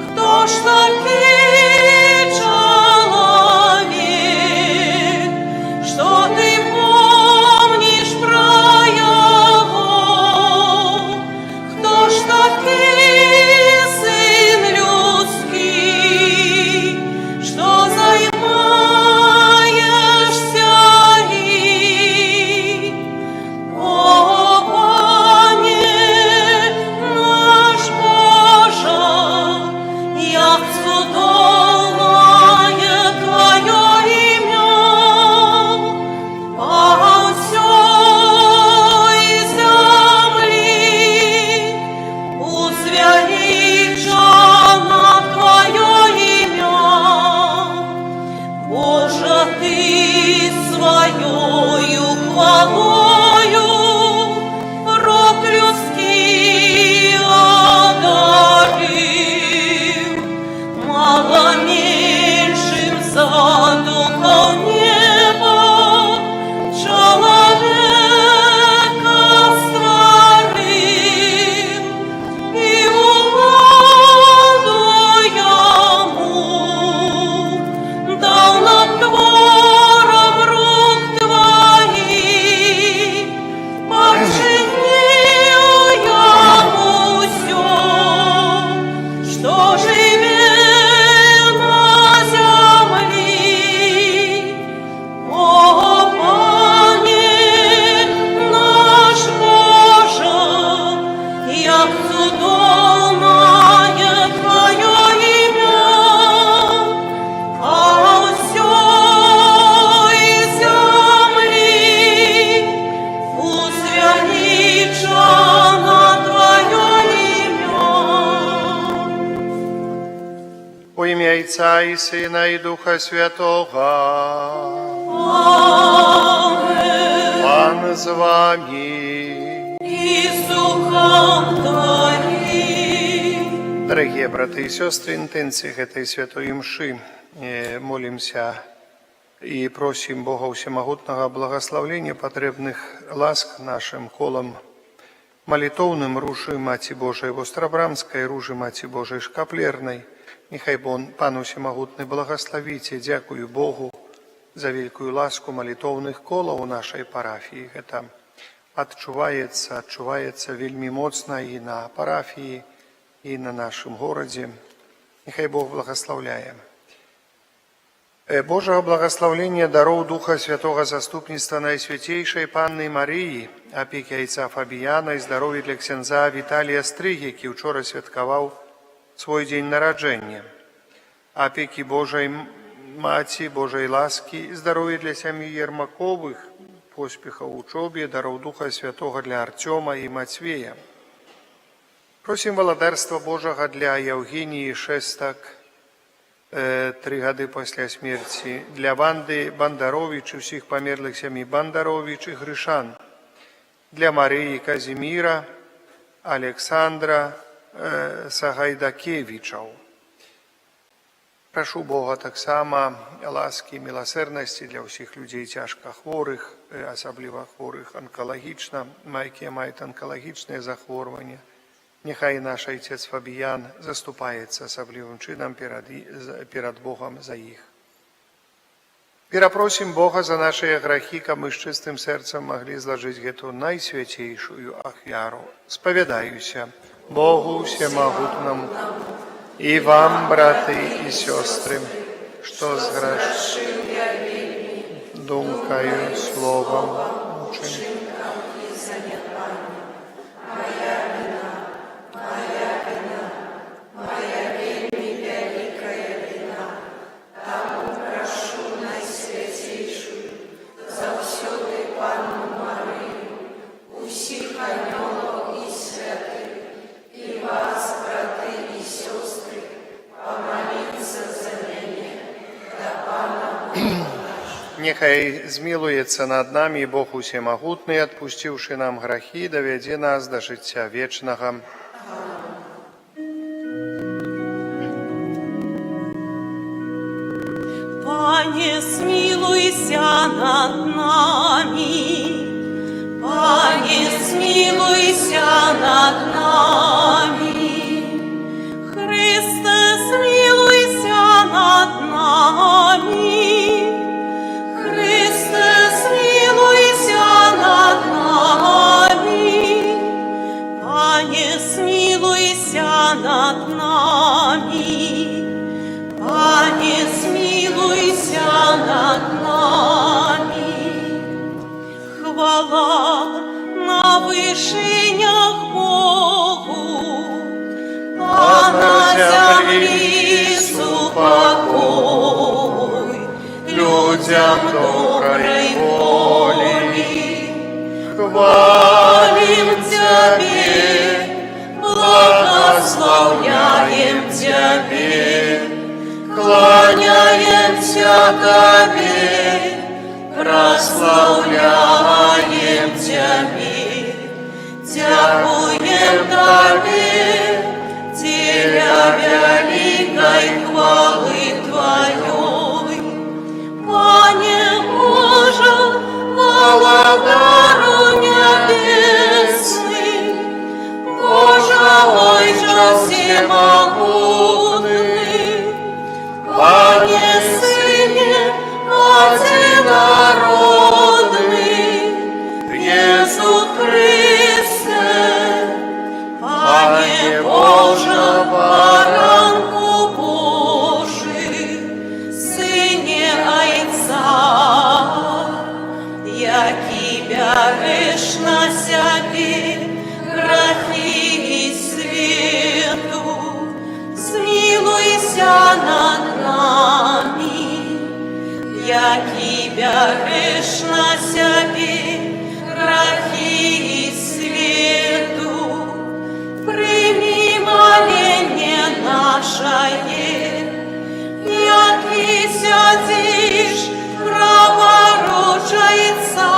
хто ж такий чоловік, що ти помниш про його? Хто ж такий син людський, що займаєшся їм? О, Пане наш Боже, як чудовне Твоє ім'я, по всій землі узвеличено Твоє ім'я. Боже, Ти своєю хвалою род людський одарив, мало меншим за духов неба чоловіка створив, і владу йому дав над твором рук Твоїх, подчинил йому всё, що живе на землі. О, Пане наш Боже, як чудовне Твоє ім'я, по всій землі узвеличено Твоє ім'я. У ім'я Отця і Сина і Духа Святого. Аминь. Пан з вами. І з Духом Твоїм. Дорогие браты и сестры, интенции этой святой мши молимся и просим Бога Всемогутного благословения потребных ласк нашим колом молитовным ружи Мати Божией Вострабрамской, ружи Мати Божией Шкаплерной. Нехай Пан Всемогутный благословите, дякую Богу за великую ласку молитовных колов у нашей парафии. Это отчувается вельми моцно и на парафии, и на нашем городе. Нехай Бог благословляє. Божого благословления, даров Духа Святого, заступництва Найсвятейшей Панны Марії, опеки Отця Фабіяна і здоров'я для ксяндза Віталія Стриги, який вчора святкував свой день народження. Опеки Божої Маті, Божої ласки, здоров'я для сім'ї Єрмакових, поспіха в учобі, даров Духа Святого для Артема і Матвея. Просим володарства Божого для Євгенії Шестак, 3 годы після смерті, для Ванди Бандарович і всіх померлих сім'ї Бандарович і Гришан, для Марії Казіміра, Олександра Сагайдакевичів. Прошу Бога так само ласки і милосердності для всіх людей тяжко хворих, особливо хворих онкологічно, які мають онкологічне захворювання. Нехай наш отець Фабіян заступається особливим чином перед Богом за їх. Перепросим Бога за наши грехи, как мы с чистым сердцем могли сложить эту наисвятейшую ахвяру. Споведаюся Богу Всемогутному и вам, браты и сестры, что сгрешил думкою, словом, учением. Нехай змилуется над нами Бог Всемогутный, отпустивший нам грехи, доведи нас до життя вечного. Пане, смилуйся над нами, Пане, смилуйся над нами. над нами. Пане, смилуйся над нами. Хвала на вышинях Богу, а на земле упокой людям доброй воли. Хвалим Тебе, благословляем Тебе, кланяемся Тебе, прославляем Тебе, дякуем Тебе, Теля великой хвалы Твоей. Пане Боже, благодару небесный, Боже, Отче всемогутный, Пане Сыне одинородный, Иису Христе, Пане Боже, баранку Божий, Сыне Отца, які береш на себе грехи світу, змилуйся над нами, які береш на себе грехи світу, прийми моління наше, які сядеш праворуч Отця,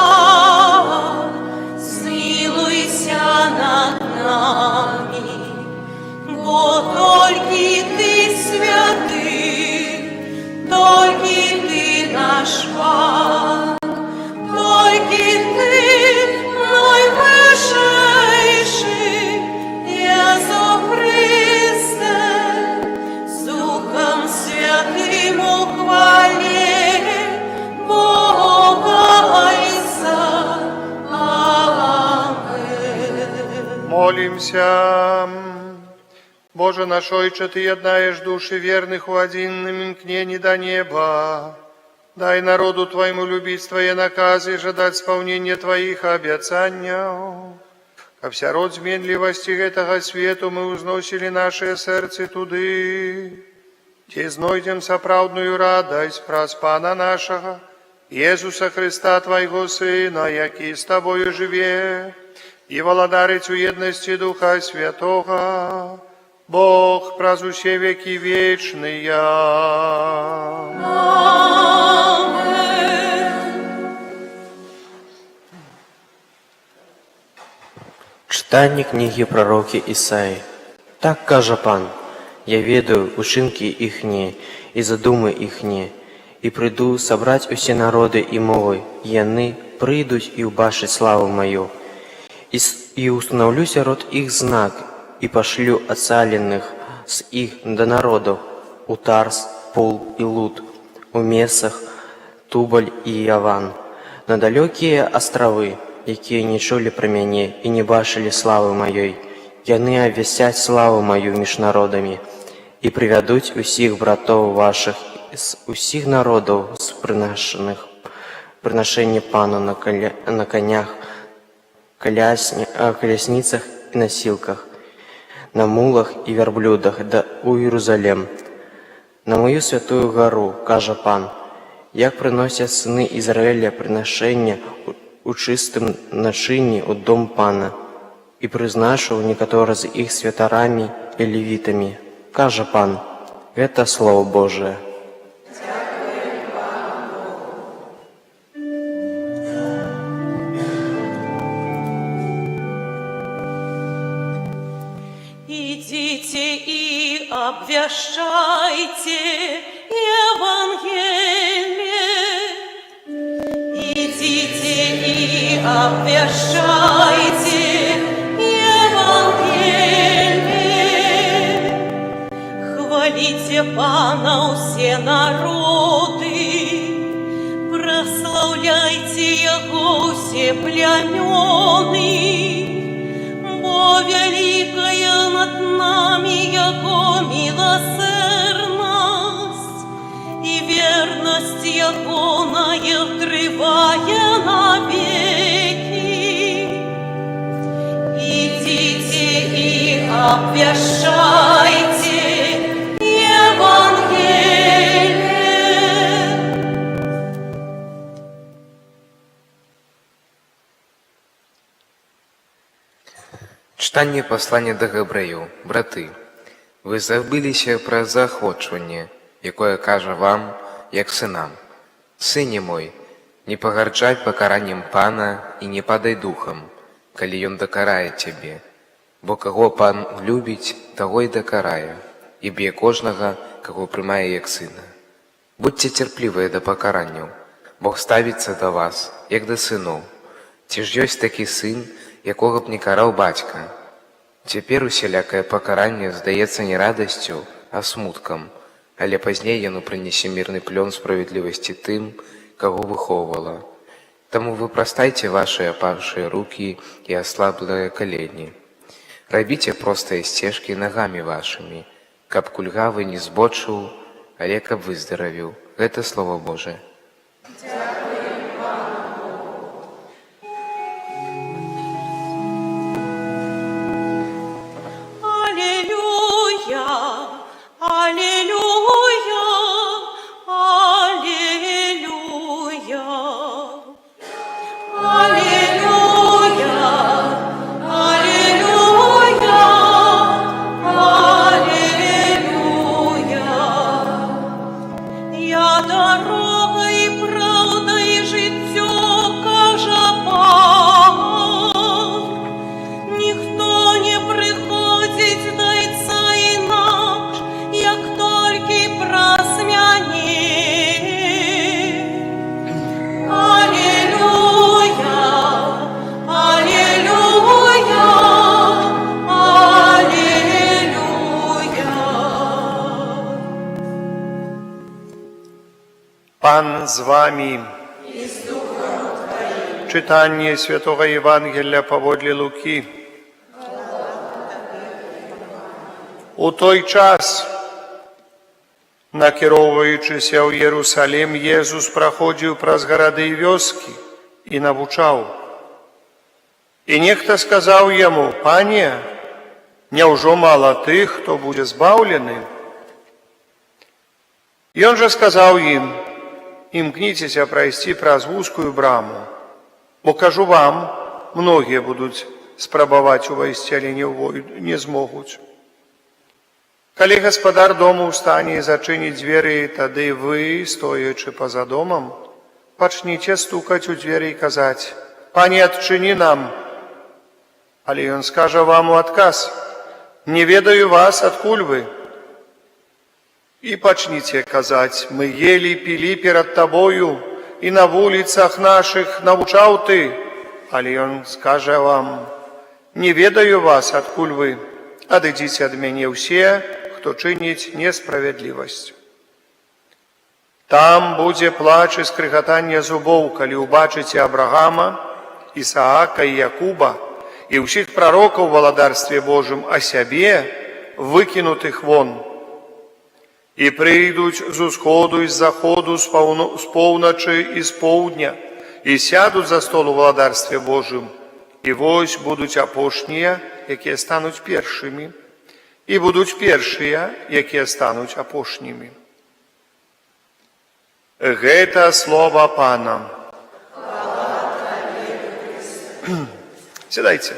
змилуйся над нами, бо тільки Ти святий, тільки Ти наш Пан, тільки Ти найвищий, Єсу Христе, з Духом Святим у хвалі Бога Отца. Аминь. Молимся. Боже наш Отче, Ты однаешь души верных у один именкнений до неба. Дай народу Твоему любить Твои наказы и ждать исполнения Твоих обетований. Ко вся род зменливости этого свету мы узносили наше сердце туды. Те знойдем соправдную радость праз Пана нашего, Иисуса Христа, Твоего Сына, який с Тобою живе, и володарец у едности Духа Святого, Бог праз усе веки вечные. Читання книги пророки Ісаї. Так каже Пан: «Я ведаю учинки їхні і задуми їхні, і прийду собрать усі народи і мови, яни прийдуть і убачать славу мою, і установлю сярод їх знак, і пошлю оцалених з їх до народу, у Тарс, Пул і Луд, у Месах, Тубаль і Яван, на далекие острови, які не чули про мяне і не бачили слави моєї. Яны обвестять славу мою між народами, і приведуть усіх братов ваших з усіх народів з приношення Пану на конях, колясницах і носилках, на мулах і верблюдах, да у Єрусалим, на мою святую гору, каже Пан, як приносять сини Ізраїля приношення у чистым начині у дом Пана, і признашу некоторые з їх святарами і левитами, каже Пан». Это Слово Божие. Идите и обвещайте Евангелие. Идите и обвещайте Евангелие. Хвалите Пана все народы, прославляйте Его все племены, бо великая над нами обвящайте Евангелие. Читання послання до Гебреїв. Брати, ви забилися про заохочування, якое каже вам, як синам. Сине мой, не погарджай покаранням Пана і не падай духом, коли Ён докарає тебе. Бо кого Пан любить, того й докарає, і б'є кожного, кого приймає як сина. Будьте терпливі до покаранню. Бог ставиться до вас, як до синов. Ці ж ёсць такі сын, якого б не караў бацька. Цяпер усялякае пакаранне здаецца не радасцю, а смуткам, але пазней яно прынясе мірны плён справядлівасці тым, каго выхоўвала. Таму выпрастайце вашыя апавшыя рукі і аслаблыя калені. Рабіце простыя сцежкі нагамі вашымі, каб кульгавы не збочыў, але каб выздаравіў. Гэта Слово Божие. Аллилуйя, аллилуйя, аллилуйя. Аллилуйя, аллилуйя, аллилуйя. Я дорога и правда и життя, каже Пан. Ніхто не приходить до Отця інакш, як тільки праз мяне. Аллилуйя, аллилуйя, аллилуйя. Пан з вами. Читання Святого Євангелія паводле Луки. У той час, накіроўваючыся ў Єрусалім, Єзус праходзіў праз гарады і вёскі і навучаў. І нехта сказаў яму: «Пане, няўжо мала тых, хто будзе збаўлены?» Ён жа сказаў ім: «Імкніцеся прайсці праз вузкую браму, бо кажу вам, многія будуць спрабаваць увайсці, але не змогуць. Калі гаспадар дому ўстане і зачыніць дзверы, тады вы, стоячы па-за домам, пачніце стукаць у дзверы і казаць: «Пане, адчыні нам!» Але ён скажа вам у адказ: «Не ведаю вас, адкуль вы?» І пачніце казаць: «Мы ели, пілі перад табою, і на вуліцах нашых навучаў ты». Але ён скажа вам: «Не ведаю вас, адкуль вы, адыдзіце ад мяне ўсе, хто чыніць несправядлівасць». Там будзе плач і скрыгатанне зубоў, калі ўбачыце Абрагама, Ісаака і Якуба і ўсіх прарокаў у валадарстве Божым, а сябе выкінутых вон. І прыйдуць з усходу і з заходу, з поўначы і з поўдня, і сядуць за стол у валадарстве Божым. І вось будуць апошнія, якія стануць першымі, і будуць першыя, якія стануць апошнімі. Гэта слова Пана. Сядайце.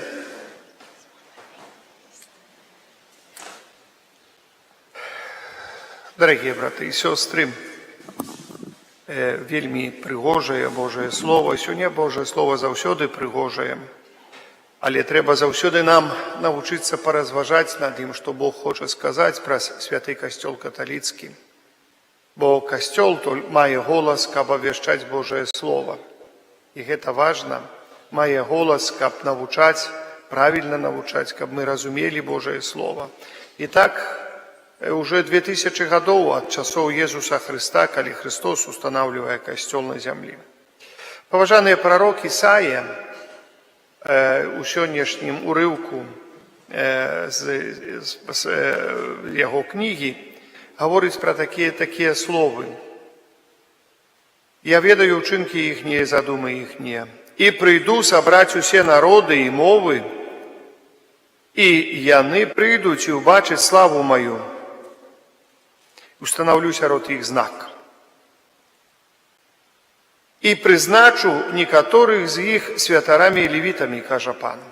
Дарагія браты і сёстры, вельмі прыгожае Божае Слово. Сёння Божае Слово заўсёды прыгожае. Але трэба заўсёды нам навучыцца паразважаць над ім, што Бог хоча сказаць праз святы касцёл каталіцкі. Бо касцёл мае голас, каб абвяшчаць Божае Слово. І гэта важна, мае голас, каб навучаць, правільна навучаць, каб мы разумелі Божае Слово. І так, уже 2000 гадоў ад часоў Езуса Хрыста, калі Христос устанаўлівае касцёл на зямлі. Паважаныя прарок Ісая у сённяшнім урыўку з яго кнігі гаворыць пра такія словы. «Я ведаю ўчынкі іхнія, задумы іхнія, і прыйду сабраць усе народы і мовы, і яны прыйдуць і ўбачаць славу маю. Устанаўлю сярод іх знак. І прызначу некаторых з іх святарамі і левітамі, кажа пан.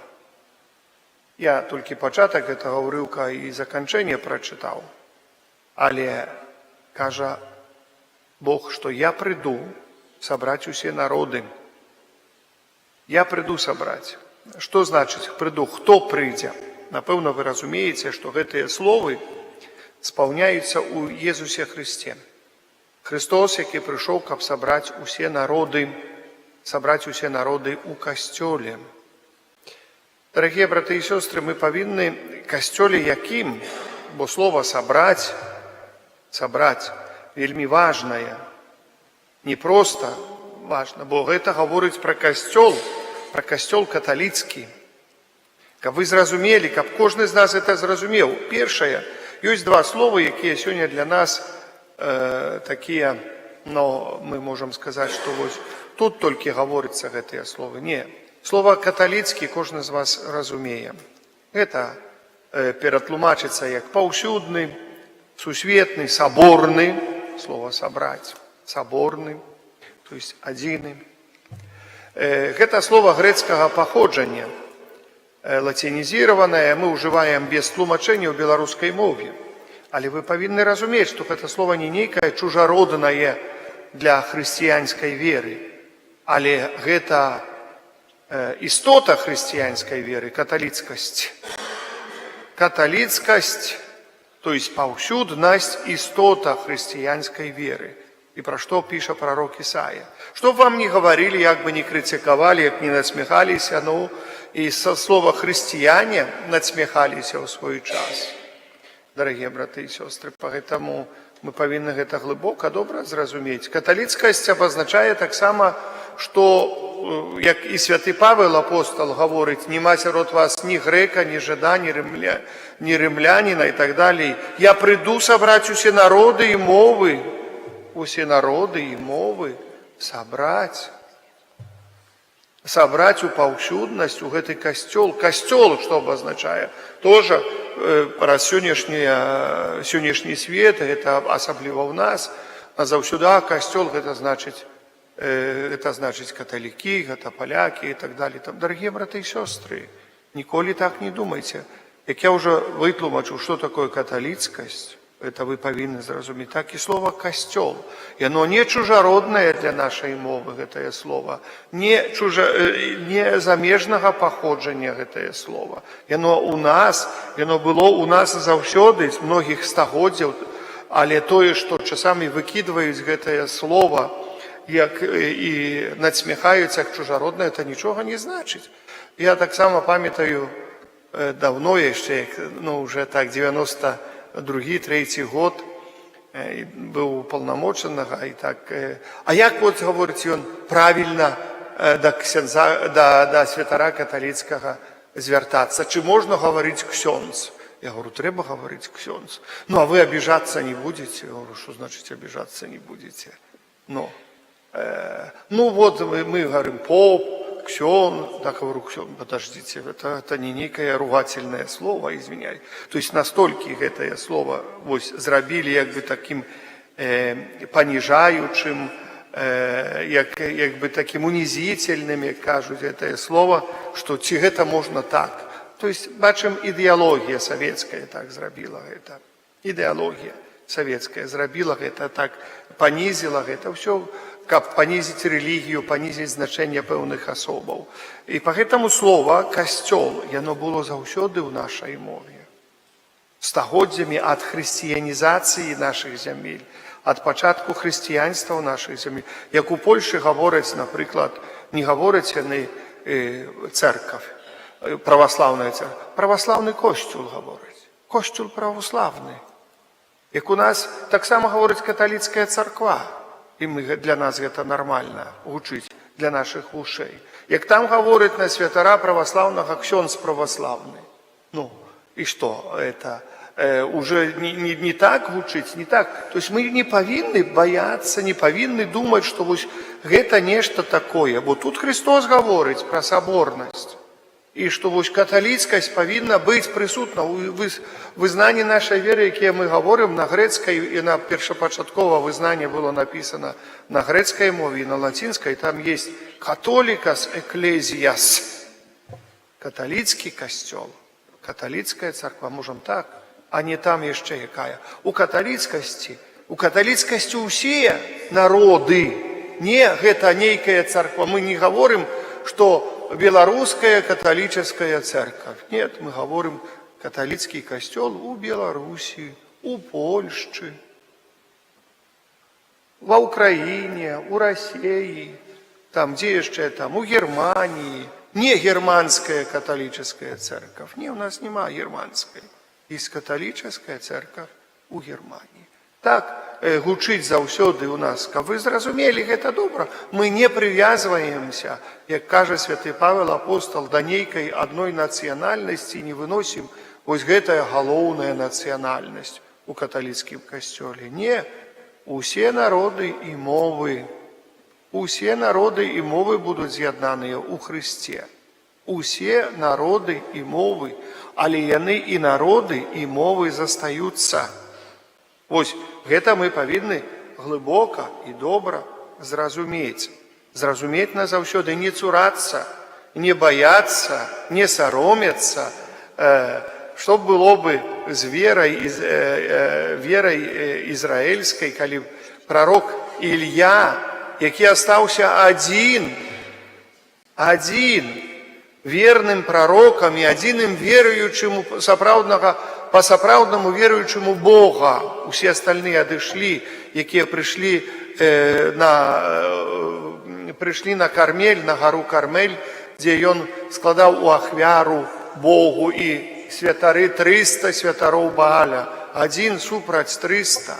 Я толькі пачатак гэтага ўрыўка і заканчэнне прачытаў. Але, кажа Бог, што я прыйду сабраць усе народы. Я прыйду сабраць. Што значыць прыйду? Хто прыйдзе? Напэўна, вы разумееце, што гэтыя словы спаўняюцца ў Езусе Хрысце. Христос, які прыйшоў, каб сабраць усе народы ў касцёле. Дарагія браты і сёстры, мы павінны касцёле якім, бо слова сабраць вельмі важнае. Не проста важна, бо гэта гаворыць пра касцёл каталіцкі. Каб вы зразумелі, каб кожны з нас гэта зразумеў. Першае, ёсць два словы, якія сёння для нас такія, но мы можам сказаць, што вось тут толькі гаворыцца гэтыя словы. Не, слова каталіцкі кожны з вас разумее. Гэта ператлумачыцца як паўсюдны, сусветны, саборны, слова сабраць, саборны, то есть адзіны. Гэта слова грэцкага паходжання, лацінізіраванае, мы ўжываем без тлумачэння ў беларускай мове. Але вы павінны разумець, што гэта слова не нейкае чужароднае для хрысціянскай веры, але гэта істота хрысціянскай веры, каталіцкасць. Каталіцкасць, то есть паўсюднасць, істота хрысціянскай веры. І пра што піша прарок Ісая. Што б вам не гаварылі, як бы не крытыкавалі, як не надсміхаліся, ну, і са слова хрысціяне надсміхаліся ў свой час. Дарагія браты і сёстры, поэтому мы павінны гэта глыбока, добра зразумець. Каталіцкасць абазначае таксама, што, як і святы Павел апостол гаворыць, нема сярод вас ні грэка, ні жыда, ні рымляніна і так далей. Я прыйду сабраць усе народы і мовы, сабраць у паўсюднасць у гэты касцёл. Касцёл, што абазначае? Тоже праз сённяшні свет, гэта асабліва ў нас, а заўсёды касцёл гэта значыць каталікі, гэта палякі і так далей. Дарагія браты і сёстры, ніколі так не думайце. Як я ўжо вытлумачыў, што такое каталіцкасць, это вы павінны зразумець. Так і слова касцёл. Яно не чужароднае для нашай мовы, гэтае слова, не замежнага паходжання гэтае слова. Яно было ў нас заўсёды, з многіх стагоддзяў, але тое, што часамі выкідваюць гэтае слова, як і надсміхаюць як чужароднае, это нічога не значыць. Я таксама памятаю давно яшчэ, уже так, 92-3 год, быў паўнамочанага, і так. А як вот гаворыць ён правільна да святара каталіцкага звяртацца? Ці можна гаварыць ксёндз? Я говорю, трэба гаварыць ксёндз. Ну, а вы абіжацца не будзеце? Я говорю, што значыць абіжацца не будзеце? Ну, вот мы говорим поп, ксён, так говорю, ксён, подождите, это не некое ругательное слово, извиняюсь. То есть настолько гэтае слово зрабілі як бы таким паніжаючым, як бы таким унизительным, як кажуць гэтае слово, што ці гэта можна так. То есть, бачым, ідэалогія савецкая так зрабіла гэта. Ідэалогія савецкая зрабіла гэта так, панізіла гэта ўсё, каб панізіць рэлігію, панізіць значэнне пэўных асобаў. І па гэтаму слова касцёл, яно было заўсёды ў нашай мове. Стагоддзямі ад хрысціянізацыі нашых зямель, ад пачатку хрысціянства ў нашых зямель. Як у Польшы гавораць, напрыклад, не гавораць яны церква, праваслаўная церква, праваслаўны косцюл гавораць, косцюл праваслаўны. Як у нас таксама гаворыць каталіцкая царква, і для нас гэта нармальна гучыць для нашых вушэй. Як там гаворыць на святара праваслаўнага ксёндз праваслаўны. Ну, і што, это уже не так гучыць, не так. То есть мы не павінны баяцца, не павінны думаць, што вось гэта нешта такое. Бо тут Христос гаворыць пра саборнасць. І што вось каталіцкасць павінна быць прысутна ў вызнанні нашай веры, якія мы гаворым на грэцкай, і на першапачаткова вызнанне было напісана на грэцкай мове і на лацінскай, там есть католікас эклезіяс, каталіцкі касцёл, каталіцкая царква, можам так, а не там яшчэ якая. У каталіцкасці ўсе народы, не гэта нейкая царква, мы не гаворым, што белорусская католическая церковь. Нет, мы говорим католический костел у Беларуси, у Польши, в Украине, у России, там, где еще там, у Германии. Не германская католическая церковь. Не, у нас нема германской. Есть католическая церковь у Германии. Так гучыць заўсёды у нас, каб вы зразумелі, гэта добра. Мы не прывязваемся, як кажа святы Павел апостол, да нейкай адной нацыянальнасці, не выносім вось гэтая галоўная нацыянальнасць у каталіцкім касцёле. Не, усе народы і мовы будуць з'яднаныя ў Хрысце. Усе народы і мовы, але яны і народы і мовы застаюцца. Вось гэта мы павінны глыбока і добра зразумець. Зразумець назаўсёды, не цурацца, не баяцца, не саромецца, што было бы з верай ізраільскай, калі прарок Ілья, які астаўся адзін верным прарокам і адзіным веруючым па-сапраўднаму веруючаму Бога. Усе астальныя адышлі, якія прыйшлі на Кармель, на гару Кармель, дзе ён складаў у ахвяру Богу, і святары 300 святароў Бааля, адзін супраць 300.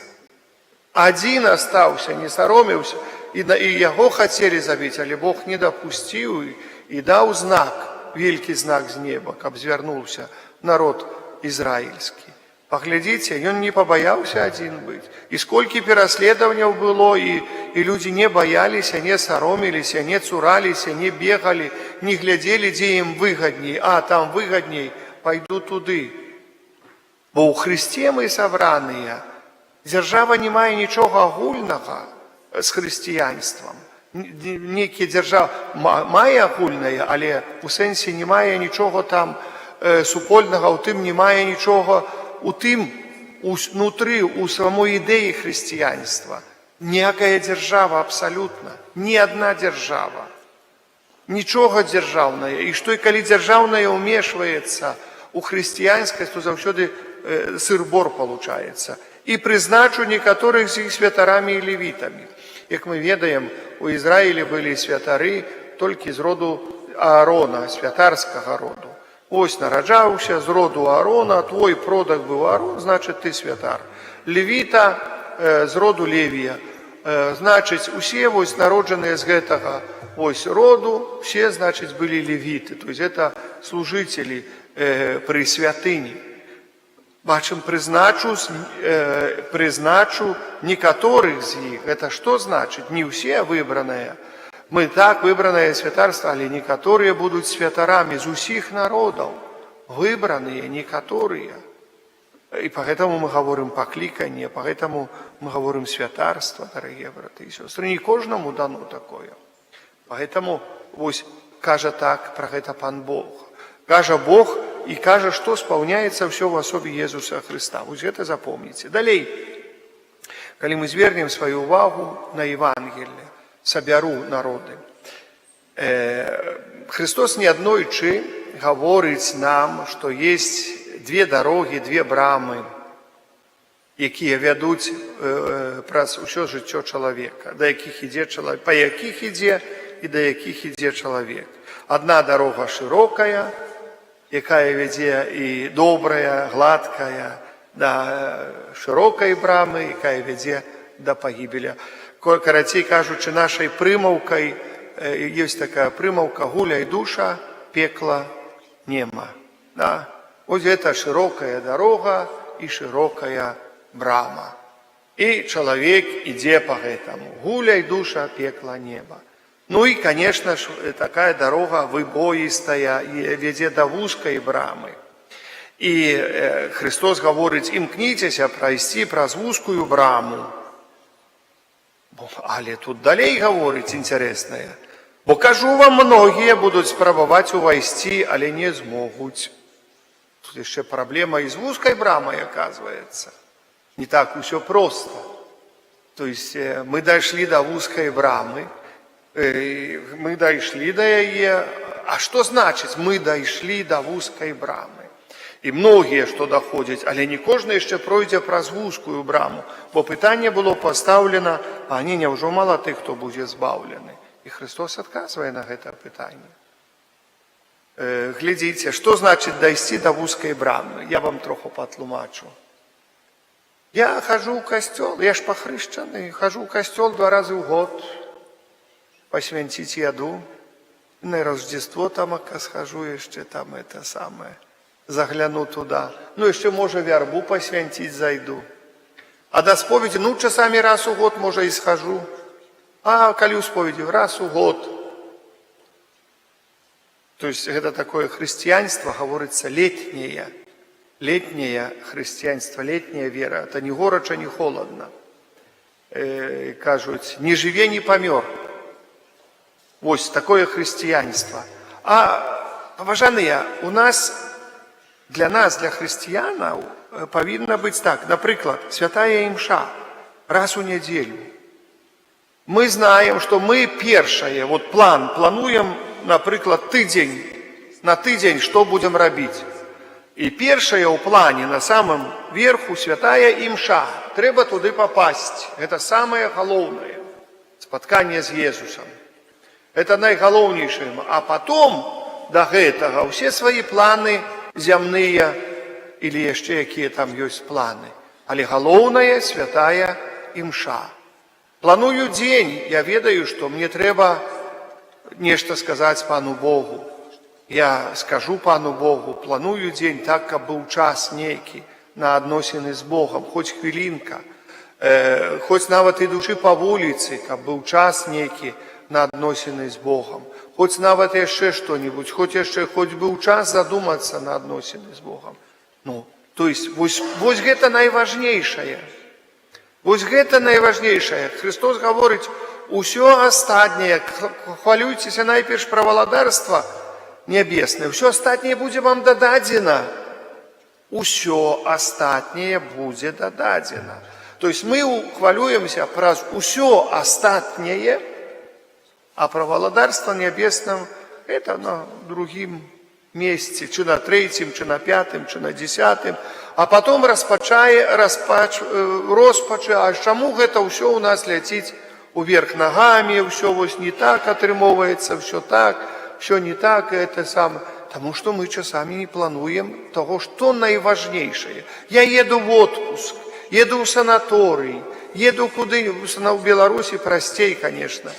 Адзін астаўся, не саромеўся, і яго хацелі забіць, але Бог не дапусціў і даў знак, вялікі знак з неба, каб звярнуўся народ ізраільскі. Паглядзіце, ён не пабаяўся адзін быць. І сколькі пераследаванняў было, і людзі не баяліся, не сароміліся, не цураліся, не бегалі, не глядзелі, дзе ім выгадней. А, там выгадней, пайду туды. Бо ў Хрысце мы сабраныя. Дзяржава не мае нічога агульнага з хрысціянствам. Нейкія дзяржава мае агульнае, але ў сэнсе не мае нічога там супольнага, у тым не мае нічога, у тым унутры, у самой ідэі хрысціянства. Ніякая дзяржава абсалютна, ні адна дзяржава. Нічога дзяржаўнае. І што і калі дзяржаўнае ўмешваецца у хрысціянскасць, то заўсёды сыр-бор получаецца. І прызначу некаторых з іх святарамі і левітамі. Як мы ведаем, у Ізраілі былі святары толькі з роду Аарона, святарскага роду. Ось нараджаўся з роду Аарона, твой продак быў Аарон, значыць ты святар. Левіта з роду Левія, значыць усе вось народжаныя з гэтага вось роду, все, значыць, былі левіты, то есть это служителі пры святыні. Бачым, прызначу некаторых з іх. Гэта што значыць? Не ўсе выбраныя. Мы так, выбранае святарства, але некаторыя будуць святарамі з усіх народаў. Выбраныя некаторыя. І поэтому мы говорим покликание, поэтому мы говорим святарство, дорогие браты и сестры. Не кожному дано такое. Поэтому, вось, кажа так про гэта Пан Бог. Кажа Бог і кажа, што спаўняецца ўсё в асобе Езуса Христа. Вось гэта запомніце. Далей, калі мы звернем сваю увагу на Евангелие, сабяру народы. Христос неаднойчы гаворыць нам, што есть две дарогі, две брамы, якія вядуць праз усё жыццё чалавека, па якіх ідзе і да якіх ідзе чалавек. Адна дарога шырокая, якая вядзе і добрая, гладкая, да шырокай брамы, якая вядзе да пагібеля. Карацей кажучы, нашай прымаўкай ёсць такая прымаўка: гуляй душа, пекла нема. Да? Ось гэта шырокая дарога і шырокая брама. І чалавек ідзе па гэтаму. Гуляй душа, пекла неба. Ну и, конечно ж, такая дорога выбоистая, веде до вузкой брамы. И Христос говорит, імкніцеся пройти праз вузкую браму. Але тут далей говорить интересное. Бо кажу вам, многие будут спробовать увойти, але не змогут. Тут еще проблема и с вузкой брамой, оказывается. Не так все просто. То есть мы дошли до вузкой брамы, мы дошли до ее. А что значит мы дошли до вузкой брамы? І многие, что доходят, але не кожны еще пройдя праз вузкую браму, бо питание было поставлено, а они не уже мало тых, кто будет збавлены. И Христос отказывает на это питание. Глядите, что значит дойти до вузкой брамы? Я вам троху потлумачу. Я хожу в костел, я ж похрещенный, хожу в костел 2 раза в год, посвятить яду, на Рождество там схожу еще, там это самое. Загляну туда. Ну, еще, може, вербу посвятить зайду. А до споведи, ну, часами раз в год, може, и схожу. А коли у споведи, раз в год. То есть, это такое христианство, говорится, летнее. Летнее христианство, летняя вера. Это не горячо, не холодно. Кажут, не живе, не помер. Вот такое христианство. А, поважанные, у нас... Для нас, для християнов, повинно быть так. Например, святая имша раз у неделю. Мы знаем, что мы першее, вот плануем, например, тыдень, на тыдень, что будем робить. И першее у плане, на самом верху, святая имша. Треба туды попасть. Это самое головное. Споткание с Иисусом. Это наиголовнейшее. А потом, до этого, все свои планы земные, или еще какие там есть планы. Але головная святая имша. Планую день, я ведаю, что мне треба нечто сказать Пану Богу. Я скажу Пану Богу, планую день так, как был час некий на адносины с Богом, хоть хвилинка, хоть нават ідучи по вулиці, как был час некий на адносины с Богом. Хоть нават еще что-нибудь, хоть был час задуматься на адносины с Богом. Ну, то есть, вот это наиважнейшее. Вот это наиважнейшее. Христос говорит, усё остатнее, хвалюйтесь найперш про валадарство небесное, усё остатнее будет вам дададено. Усё остатнее будет дададено. То есть мы хвалюемся про усё остатнее, а про валадарство небесном это на другим месте, чи на 3-м, чи на 5-м, чи на 10-м, а потом розпаче, а чому это ўсё у нас ляціць уверх ногами, все вот не так отрымовывается, все не так, это самое. Потому что мы часами не плануем того, что наиважнейшее. Я еду в отпуск, еду в санаторий, еду куды, в Беларуси простей, конечно.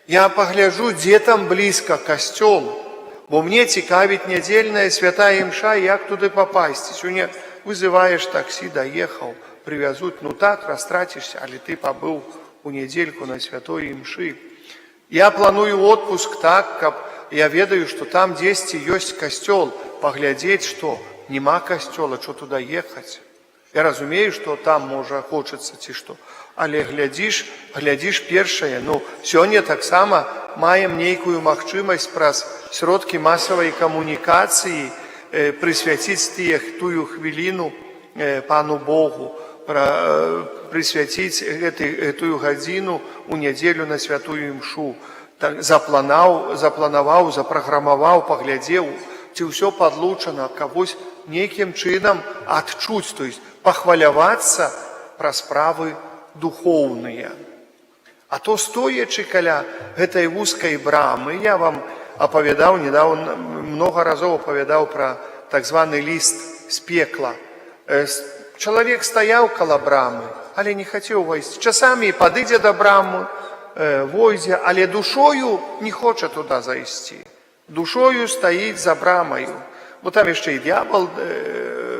Я погляжу, где там близко костел, бо мне цікавить недельная святая имша, як туды попасть. Сегодня вызываешь такси, доехал, привезут, ну так, растратишься, але ты побыл у недельку на святой имши. Я планую отпуск так, как я ведаю, что там 10 есть костел, поглядеть, что нема костела, что туда ехать. Я разумею, что там, может, хочется ці что. Але глядишь першае, ну, сёння таксама маем нейкую магчымасць праз сродкі масавай камунікацыі прысвяціць тую хвіліну Пану Богу, прысвяціць гэтую гадзіну у нядзелю на святую імшу. Так, запланаваў, запраграмаваў, паглядзеў, ці ўсё падлучана, кагось нейкім чынам адчуць, то есть пахвалявацца пра справы духовные. А то стоячы каля гэтай вузкай брамы, я вам апавядаў недавно, много разоў апавядаў пра так званы ліст з пекла. Чалавек стаяў каля брамы, але не хацеў увайсці. Часамі падыдзе да брамы, войдзе, але душою не хоча туда зайсці. Душою стаіць за брамаю. Бо там яшчэ і д'ябал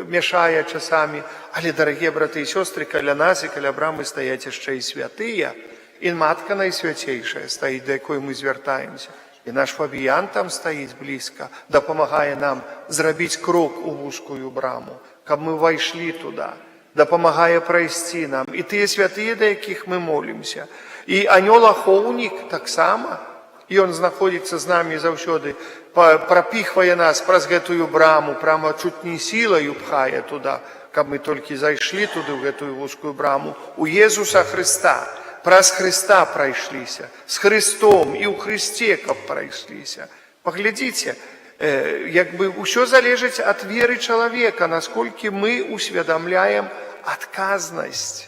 мешае часамі. Але, дарагія браты і сёстры, каля нас і каля брамы стаяць яшчэ і святыя. І Матка Найсвятейшая стаіць, да якой мы звяртаемся. І наш Фабіян там стаіць блізка, дапамагае нам зрабіць крок у вузкую браму, каб мы ўвайшлі туда, дапамагае прайсці нам. І тыя святыя, да якіх мы молімся. І анёл-ахоўнік таксама, ён знаходзіцца з намі заўсёды, прапіхвае нас праз гэтую браму, прямо чуць не сілаю пхае туда, каб мы толькі зайшлі туды, ў гэтую вузкую браму, у Езуса Хрыста, праз Хрыста прайшліся, з Хрыстом і ў Хрысце, каб прайшліся. Паглядзіце, як бы ўсё залежыць ад веры чалавека, насколькі мы усведамляем адказнасць.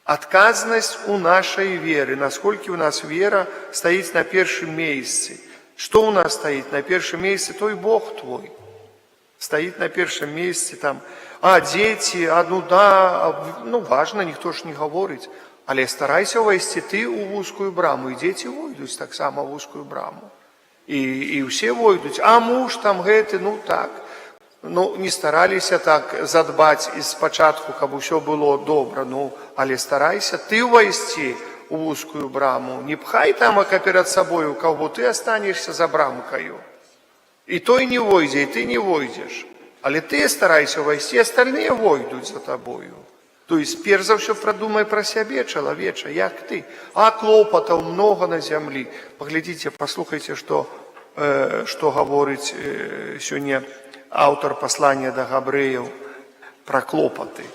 Адказнасць у нашай веры, насколькі у нас вера стаіць на першым месцы. Што ў нас стаіць на першым месцы? Той Бог твой. Стаіць на першым месцы там, дзеці, важна, ніхто ж не гаворыць. Але старайся ўвайсці ты ў вузкую браму, і дзеці войдуць таксама ў вузкую браму. І ўсе войдуць, муж там гэты, так. Не стараліся так задбаць і спачатку, каб усё было добра, але старайся ты ўвайсці ў вузкую браму. Не пхай тамака перад сабою, каб ты астанешся за брамкаю. І той не войдзе, і ты не войдзеш. Але ты старайся ўвайсці, астальныя войдуць за табою. То есть, перш за ўсё прадумай пра сябе, чалавеча, як ты. Клопатаў многа на зямлі. Паглядзіце, паслухайце, што гаворыць сёння аўтар паслання да габрэяў пра клопаты,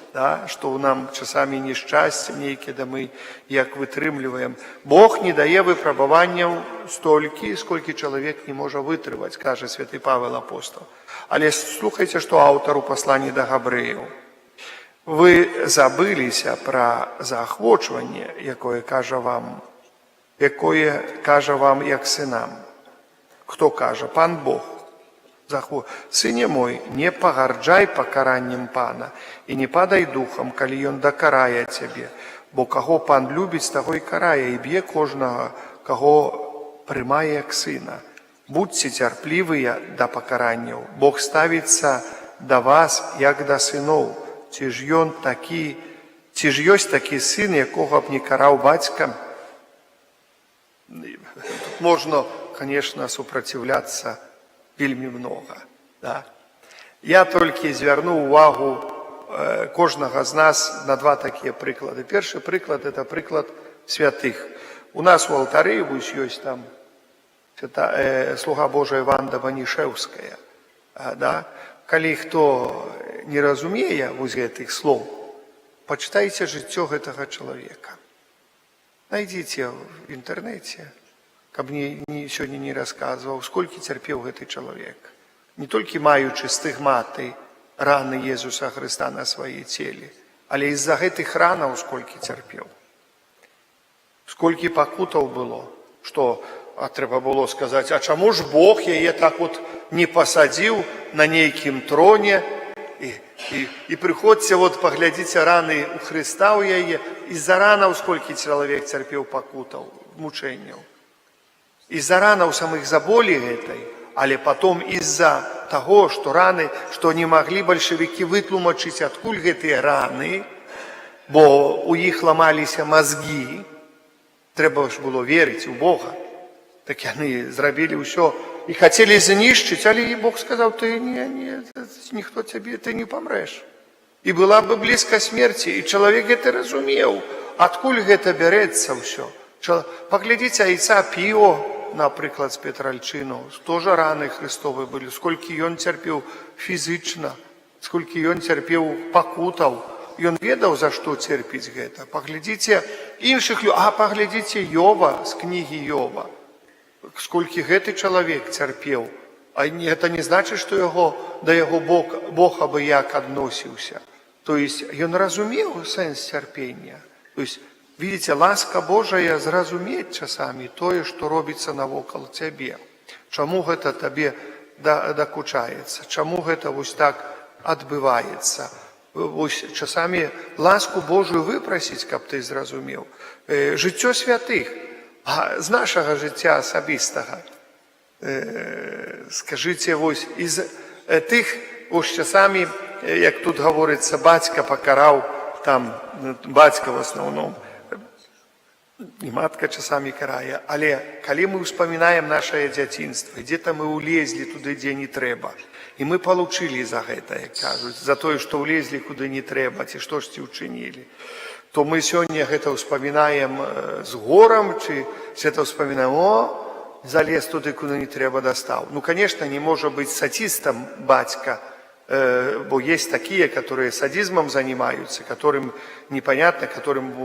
што нам часамі нешчасце нейкі, да мы як вытрымліваем. Бог не дае выпрабаванняў столькі, сколькі чалавек не можа вытрываць, кажа святы Павел апостол. Але слухайце, што аўтар у пасланні да габрэяў. Вы забыліся пра заахвочванне, якое кажа вам як сынам. Хто кажа? Пан Бог. Сыне мой, не пагарджай пакараннем Пана і не падай духам, калі ён дакарае цябе, бо каго Пан любіць, таго і карае, і б'е кожнага, каго прымае як сына. Будзьце цярплівыя да пакаранняў. Бог ставіцца да вас, як да сыноў. Ці ж ёсць такі сын, якога б не караў бацька? Можна, конечно, супраціўляцца вельмі много. Я толькі звярну увагу кожнага з нас на два такія прыклады. Першы прыклад – это прыклад святых. У нас у алтары ёсць там слуга Божая Ванда Ванішэўская. Калі хто не разумее гэтых слоў, пачытайце жыццё гэтага чалавека. Найдзіце в інтэрнэце, каб сёння не расказваў, сколькі цярпеў гэты чалавек. Не толькі маючы стыгматы раны Езуса Хрыста на сваім целе, але з-за гэтых ранаў сколькі цярпеў. Сколькі пакутаў было, што трэба было сказаць, чаму ж Бог яе так не пасадзіў на нейкім троне, і прыходзьце, паглядзіце раны у Хрыста ў яе, і з-за ранаў сколькі чалавек цярпеў пакутаў, мучэнняў. Из-за ранаў самых заболі гэтай, але потом из-за таго, што раны, што не маглі бальшавікі вытлумачыць, адкуль гэтыя раны, бо у іх ламаліся мазгі, трэба ж было верыць у Бога. Так яны зрабілі ўсё і хацелі знішчыць, але Бог сказаў, ніхто цябе, ты не памрэш. І была бы блізка смерці, і чалавек гэта разумеў, адкуль гэта бярэцца ўсё. Паглядзіце айца Піо, напрыклад, з Петральчыну, тоже раны Хрыстовы былі, сколькі ён цярпеў фізычна, сколькі ён цярпеў пакутаў. Ён ведаў, за што церпіць гэта. Паглядзіце іншых людзей, паглядзіце Йова, з кнігі Йова. Сколькі гэты чалавек цярпеў. А гэта не значыць, што да яго Бог абы як адносіўся. То есть ён разумеў сэнс цярпення. То есть, видите, ласка Божая зразумець часамі тое, што робіцца навокал цябе. Чаму гэта табе дакучаецца? Чаму гэта вось так адбываецца? Вось часамі ласку Божую выпрасіць, каб ты зразумеў. Жыццё святых, з нашага жыцця асабістага. Скажыце, вось, з тых вось часамі, як тут гаворыцца, бацька пакараў, там бацька в асноўном, і матка часамі карае. Але калі мы ўспамінаем нашае дзяцінства, дзе-то мы ўлезлі туды, дзе не трэба, і мы получылі за гэта, як кажуць, за тое, што ўлезлі куды не трэба, ці што ж ці ўчынілі, то мы сёння гэта ўспамінаем з горам, ці гэта ўспамінаем, залез туды, куды не трэба, дастаў. Ну, конечно, не можа быць садистом бацька, бо есть такие, которые садизмом занимаются, которым непонятно, которым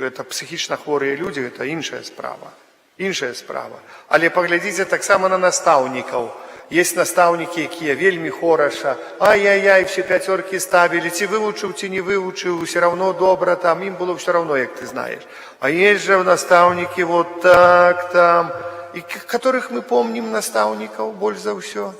это психічна хворые люди, это іншая справа. Іншая справа. Але паглядзіце таксама на настаўнікаў. Есть настаўнікі, якія вельмі хораша, ай-яй-яй, все пяцёркі ставілі, ці вывучыў, ці не вывучыў, все равно добра, там ім было все равно, як ты знаешь. А есть же настаўнікі вот так там, и которых мы помним настаўнікаў больш за ўсё,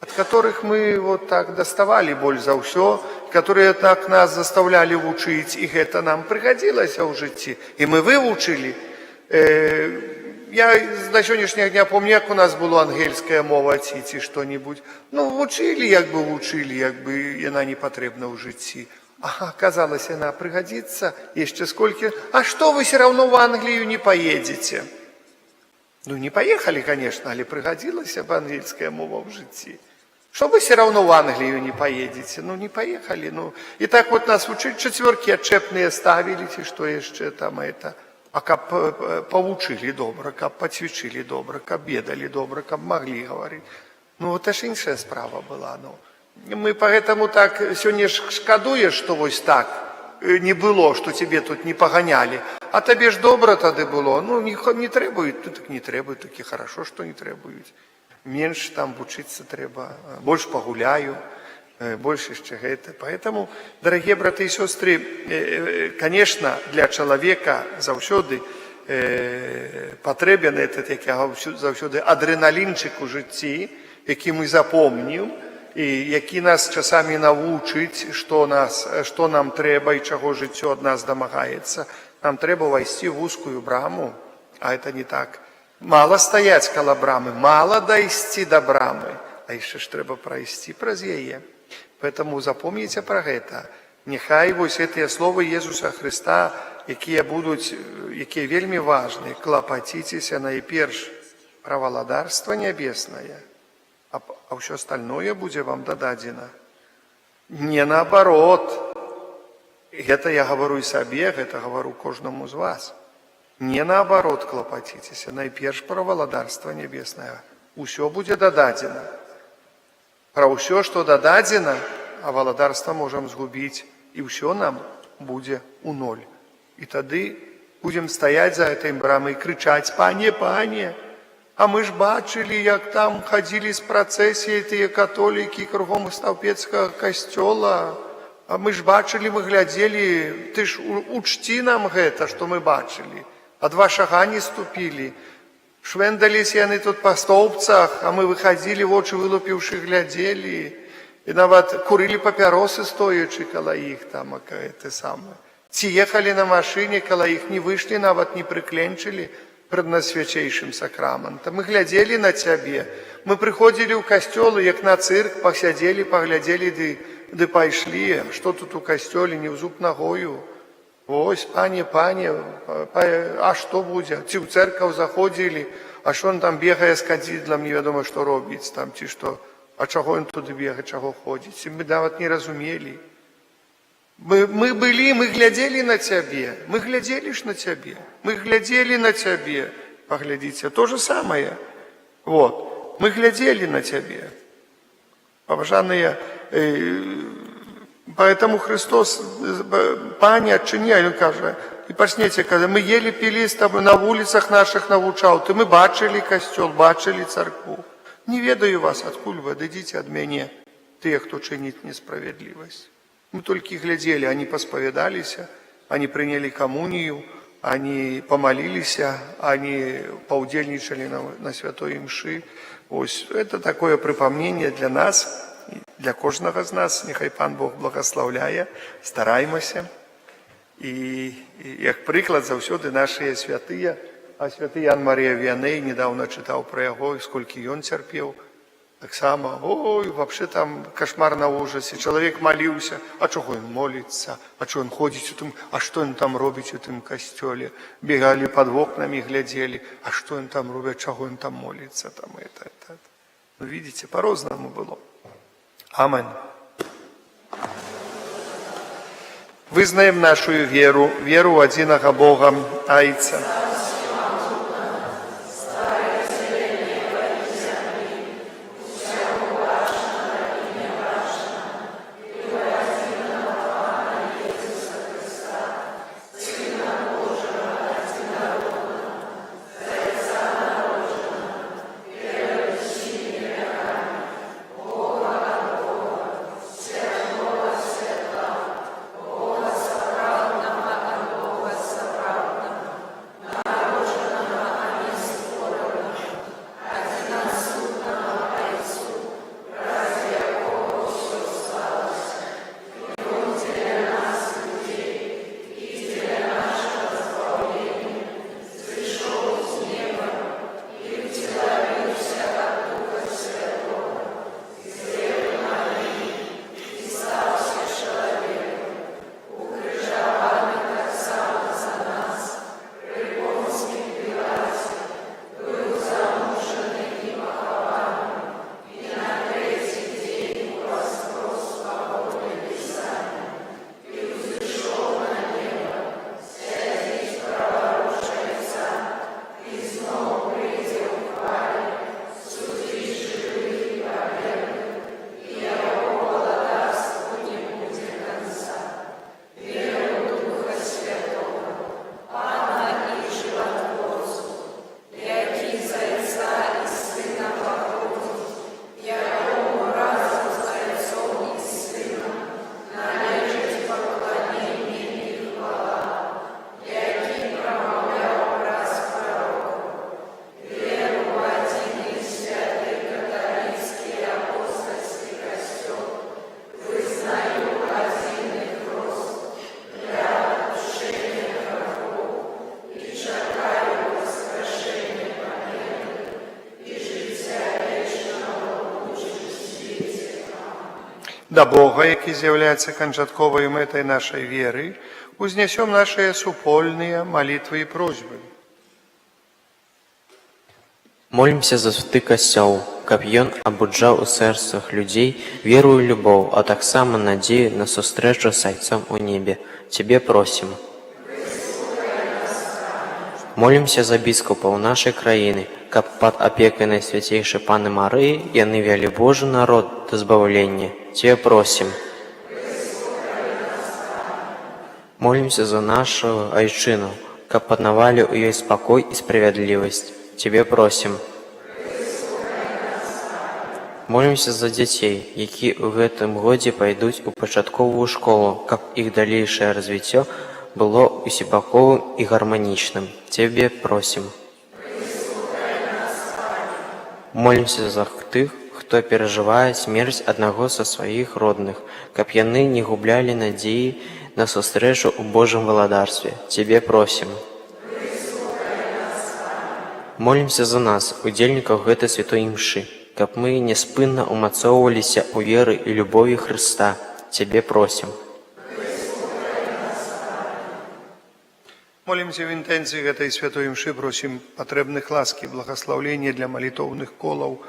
от которых мы вот так доставали больш за ўсё, которые так нас заставляли вучыць, і гэта нам прыгадзілася ў жыцці, і мы вывучылі. Я до сённяшняга дня помню, як у нас было ангельская мова ці што-нибудь. Ну, вучылі, як бы яна не патрэбна ў жыцці. А оказалось, яна прыгадзіцца яшчэ сколькі. А што вы все равно в Англию не поедете? Ну, не поехали, конечно, але прыгадзілася б ангельская мова ў жыцці. Что вы все равно в Англию не поедете? Ну, не поехали. Ну, и так вот нас учили, четверки отчепные ставили, ці што яшчэ там это. А каб павучылі добра, каб пацвічылі добра, каб ведалі добра, каб маглі гаварыць. Ну, это ж іншая справа была. Ну. Мы поэтому так сёння ж шкадуеш, што вось так не было, што тебе тут не паганялі. А табе ж добра тады было. Ну, не требуюць, ну так не требуюць, такі хорошо, што не требуюць. Менш там вучыцца трэба, больш пагуляю, больш яшчэ гэта. Поэтому, дорогие браты и сестры, конечно, для человека заўсёды патрэбен этот, як я заўсёды, адреналінчык у жыцці, які мы запомнім, і які нас часамі навучыць, што нам трэба і чаго жыццё ад нас дамагаецца. Нам трэба ўвайсці ў вузкую браму, а это не так. Мало стаяць каля брамы, мало дайсці да брамы, а яшчэ ж трэба прайсці праз яе. Поэтому запомніце пра гэта. Няхай вось гэтыя словы Езуса Христа, якія вельмі важныя, клапаціцеся найперш пра валадарства нябеснае, а ўсё остальное будзе вам дададзена. Не наоборот. Гэта я гавару і сабе, гэта гавару кожнаму з вас. Не наоборот клапаціцеся, найперш пра валадарства нябеснае. Усё будзе дададзена. Пра ўсё, што дададзена, а валадарства можам згубіць, і ўсё нам будзе ў ноль. І тады будзем стаяць за гэтай брамай і крычаць: «Пане, пане, а мы ж бачылі, як там хадзілі з працэсіяй тыя католікі кругом стаўпецкага касцёла, а мы ж бачылі, мы глядзелі, ты ж учці нам гэта, што мы бачылі, а два шага не ступілі. Швэндаліся яны тут па стоўбцах, а мы выхадзілі, вочы вылупіўшы, глядзелі, і нават курылі папяросы, стоячы каля іх там, это самае. Ці ехалі на машыне каля іх, не выйшлі, нават не прыкленчылі пред насвячэйшым сакраментам. Мы глядзелі на цябе, мы прыходзілі ў касцёл, як на цырк, пасядзелі, паглядзелі, ды пайшлі. Што тут у касцёле, не ў зуб нагою? Ось, пане, а што будзе? Ці ў церкву заходзілі, а што он там бегае з кадзідлам, невядома, што робіць там, ці што? А чаго ён туды бегае, чаго ходзіць? Мы нават не разумелі. Мы глядзелі на цябе, мы глядзелі ж на цябе, мы глядзелі на цябе. Паглядзіце, то же самае. Вот, мы глядзелі на цябе. Паважаныя, поэтому Христос, Пане, адчыняй, он кажа, і пачнеце, когда мы ели, пілі з табой, на вуліцах наших навучаў, то мы бачылі касцёл, бачылі царкву. Не ведаю вас, адкуль вы, адыдзіце ад мяне, тыя, хто чыніць несправядлівасць. Мы толькі глядзелі, они паспавядаліся, они прынялі камунію, они помолилися, они паўдзельнічалі на святой мшы. Ось, это такое прыпамненне для нас, для кожнага з нас. Няхай Пан Бог благословляе, стараймся. І як прыклад заўсёды нашыя святыя, а святы Ян Марыя Віяней, недавно чытаў пра яго, сколькі ён цярпеў Так само, ой, вообще там кошмар на ужасе. Чоловік молився, а чого він молиться, а чого він ходить у тим, а що він там робить у тим костьолі. Бігали під окнами, глядели, а що він там робить, чого він там молиться. Там, это. Ну, видите, по-разному було. Амен. Визнаємо нашу віру в одиного Бога, Айця. Да Бога, який з'являється канчатковою метою нашої віри, узнесем наші супольні молитви і просьби. Молимся за святы касцёл, каб ён абуджаў у сэрцах людзей веру і любоў, а таксама надзею на сустрэчу з Айцом у небе. Цябе просім. Молимся за біскупаў нашай краіны, каб пад апекай Найсвяцейшай Панны Марыі яны вялі Божы народ да збаўлення. Цябе просім. Молимся за нашу айчыну, каб панавалі ў ёй спакой і справядлівасць. Цябе просім. Молимся за дзяцей, які ў гэтым годзе пайдуць у пачатковую школу, каб іх далейшае развіццё было усебаковым і гарманічным. Цябе просім. Молимся за тых, хто перажывае смерць аднаго са сваіх родных, каб яны не гублялі надзеі на сустрэчу ў Божым валадарстве. Цябе просім. Молимся за нас, удзельнікаў гэтай святой імшы, каб мы няспынна умацоўваліся ў веры і любові Хрыста. Цябе просім. Молимся в інтенції гэтай святой імшы, просім патрэбных ласкі, благословлення для малітоўных колаў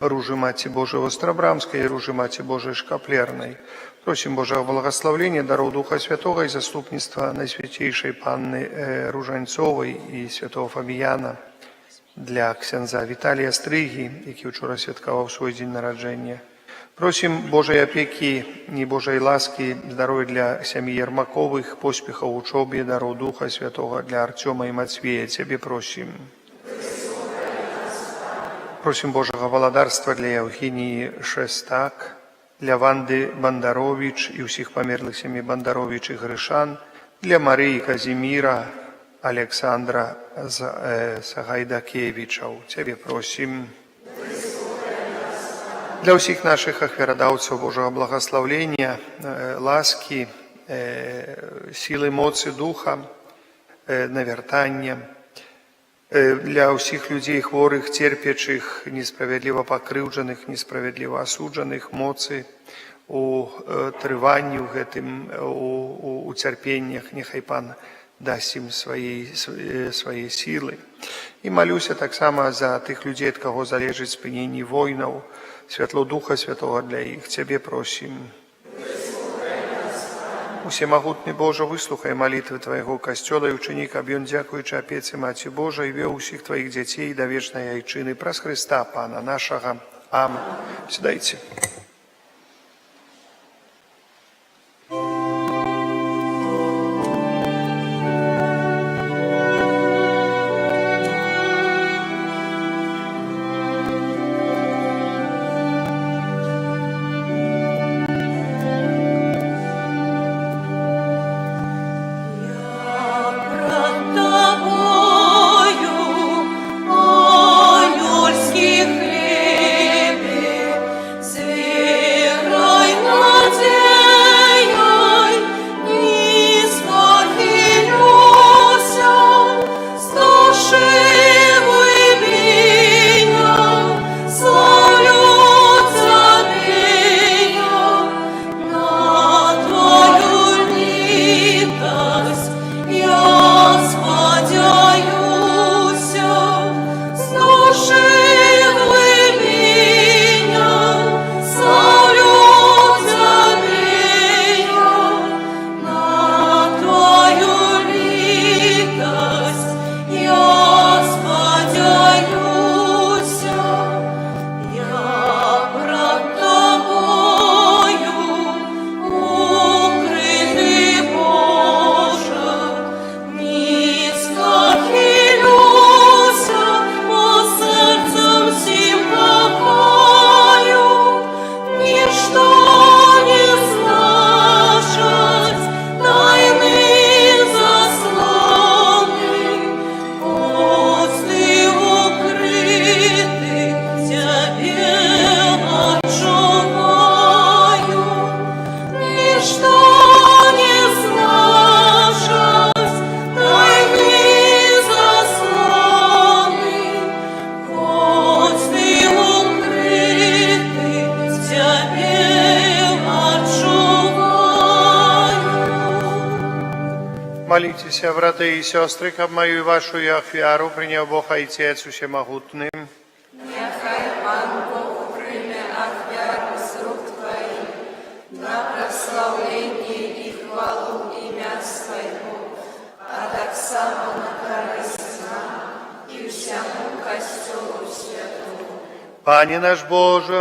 Ружы Маці Божай Острабрамскай і Ружы Маці Божай Шкаплернай. Просім Божого благословлення, дароў Духа Святого і заступніцтва Найсвятейшай Панны Ружанцовай і святого Фабіяна для ксяндза Віталія Стрыгі, які вчора святкаваў свой дзень нараджэння. Просім Божай апекі і Божай ласкі, здароўя для сям'і Ермаковых, поспехаў у вучобе, дароў Духа Святого для Артёма і Мацвея. Цябе просім. Просім Божага валадарства для Евгеніі Шестак, для Ванды Бандаровіч і ўсіх памерлых сям'і Бандаровіч і Грышан, для Марыі Казіміра, Александра Сагайдакевічаў. Цябе просім. Для ўсіх нашых ахвярадаўцаў Божага благословлення, ласкі, сілы моцы духа, навяртання, для ўсіх людзей хворых, церпячых, несправядліва пакрыўджаных, несправядліва асуджаных, моцы у трыванні ў гэтым, у цярпеннях. Няхай Пан дасць ім свае сілы. І малюся таксама за тых людзей, ад каго залежыць спыненне войнаў, святло Духа Святого для іх. Цябе просім. Усемагутны Божа, выслухай малітвы Твайго касцёла і ўчыні, каб ён, дзякуючы апецы Маці Божай, вёў усіх Тваіх дзяцей да вечнай айчыны праз Хрыста, Пана нашага. Амэн. Сядайце. Молитеся, браты и сестры, каб мою и вашу ахвяру принял Бог Отец Усемогутный. Нехай Пан Бог прийме ахвяру з рук Твоїх на прославлення і хвалу ім'я Своєго, а так само на користь нам і всьому Костюлу Святому. Пане наш Боже,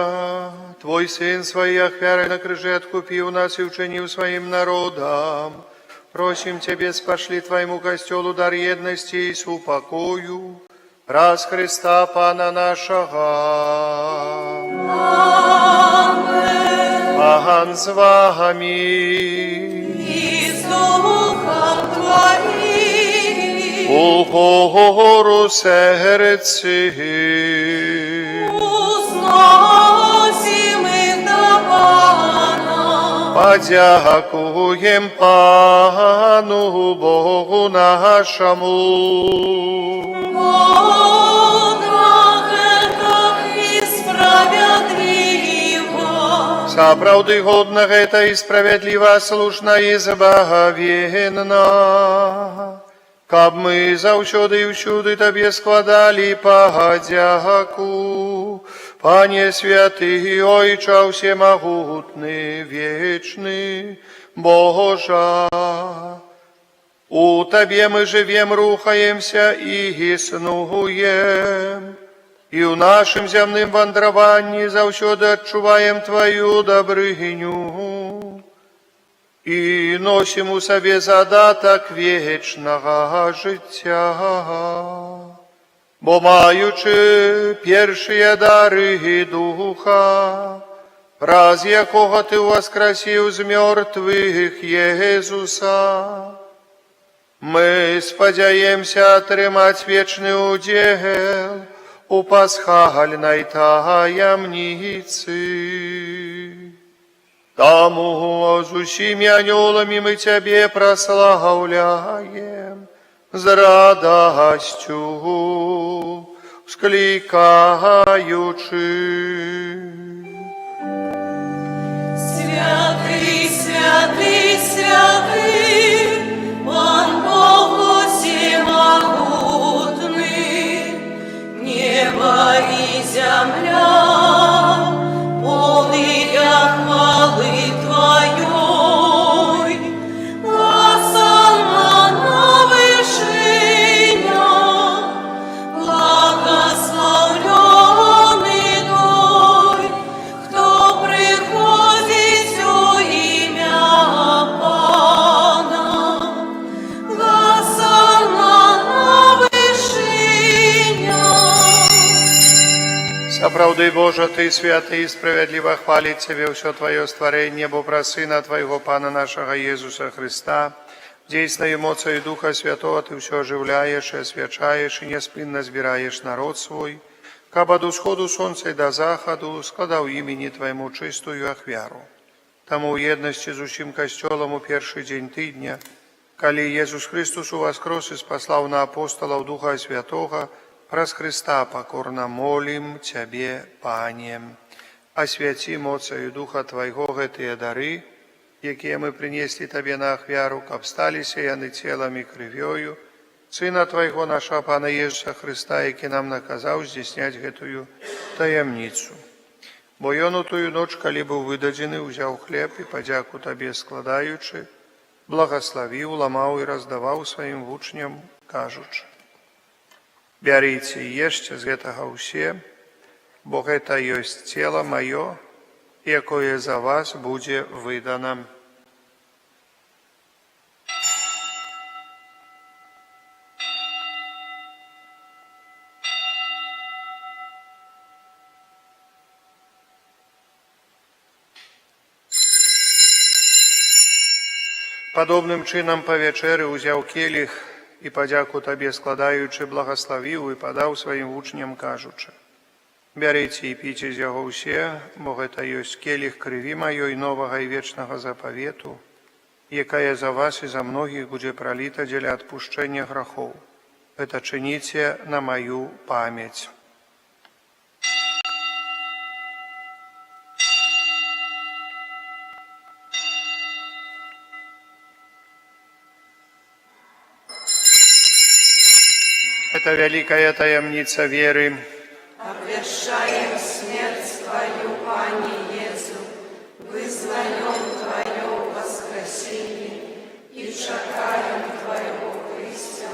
Твой Сын Своей ахвярой на крыже откупил нас и учинил Своим народом. Просим Тебе, спошли Твоему костелу дар едности и супокою, раз Христа Пана нашего. Аминь. Пан с вами. І з Духом Твоїм. У гору серці. Узносимо до Пана. Подякуем Пану Богу нашему. Сапраўды годна гэта і справядліва, слушна і збагавенна, каб мы заўсёды і ўсюды Табе складалі падзяку. Пане святы, Ойча всемогутны, вечны, Божа, у Табе мы живем, рухаемся и існуем, и в нашем земным вандраванні заўсёды адчуваем Твою добрыню и носим у сабе задаток вечнага жыцця. Бо маючы першыя дары Духа, праз якога Ты воскресіў з мёртвых Езуса, мы спадзяемся атрымаць вечны удзел у пасхальнай таямніцы. Таму з усімі анёламі мы Цябе праслаўляем, з радостю скликаючи. Святий, святий, святий, Пан Бог всемогутний, небо і земля, полная хвали Твоей, осанна на вышинях, благословленный той, кто приходит у имя Пана, осанна на вышинях. Сапраўды, Божа, Ты святы и справедливо хвалить Тебе все Твое створение, бо про Сына Твоего Пана нашего Иисуса Христа, действенной моцей Духа Святого Ты все оживляешь и освячаешь, и неспинно сбираешь народ свой, каб от усходу солнца и до заходу складал имени Твоему чистую ахвяру. Тому в едности з усім костелом у перший день тыдня, коли Иисус Христос воскрес и спаслал на апостолов Духа Святого, праз Христа покорно молим Тебе, Пане, освяти моцею Духа Твоего гэтыя дары, якія мы принесли Тебе на ахвяру, каб сталіся яны целом и крывёю Сына Твоего, нашего Пана Иисуса Христа, які нам наказал здійснять гэтую таямницу. Бо Ён у тую ноч, калі быў выдадзены, узяў хлеб и подяку Тебе складаючы, благословил, ламаў и раздавал своим вучням, кажучы: «Бярыце і ешце з гэтага ўсе, бо гэта ёсць цела маё, якое за вас будзе выдано». Падобным чынам па вячэры ўзяў келіх і падзяку Табе складаючы, благословіў і падаў сваім вучням, кажучы: «Бярыце і піце з яго ўсе, бо гэта ёсць келіх крыві маёй новага і вечнага запавету, якая за вас і за многіх будзе праліта дзеля адпушчэння грахоў. Гэта чыніце на маю памяць». Это великая таямница веры. Обвещаем смерть Твою, Пане Иису, вызнаем Твое воскресение и чекаем Твоего Христа.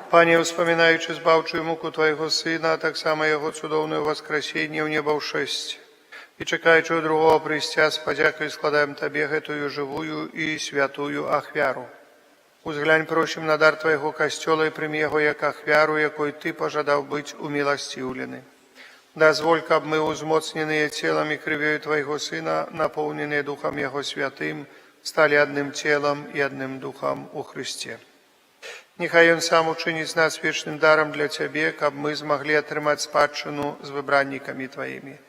Пане, успоминаючи збавчую муку Твоего Сына, а так само Его цудовное воскресение в небо в шесть, и чекаючи у другого прийстя, с подякой складаем Тебе гэтую живую и святую ахвяру. Узглянь, просим, на дар Твоего костела и прими его як ахвяру, якой Ты пожадал быть умилостивлены. Дозволь, каб мы, узмоцненные телом и кровью Твоего Сына, наполненные Духом Его Святым, стали одним телом и одним Духом у Христе. Нехай Он сам учинить нас вечным даром для Тебе, каб мы смогли отрымать спадщину с выбранниками Твоими.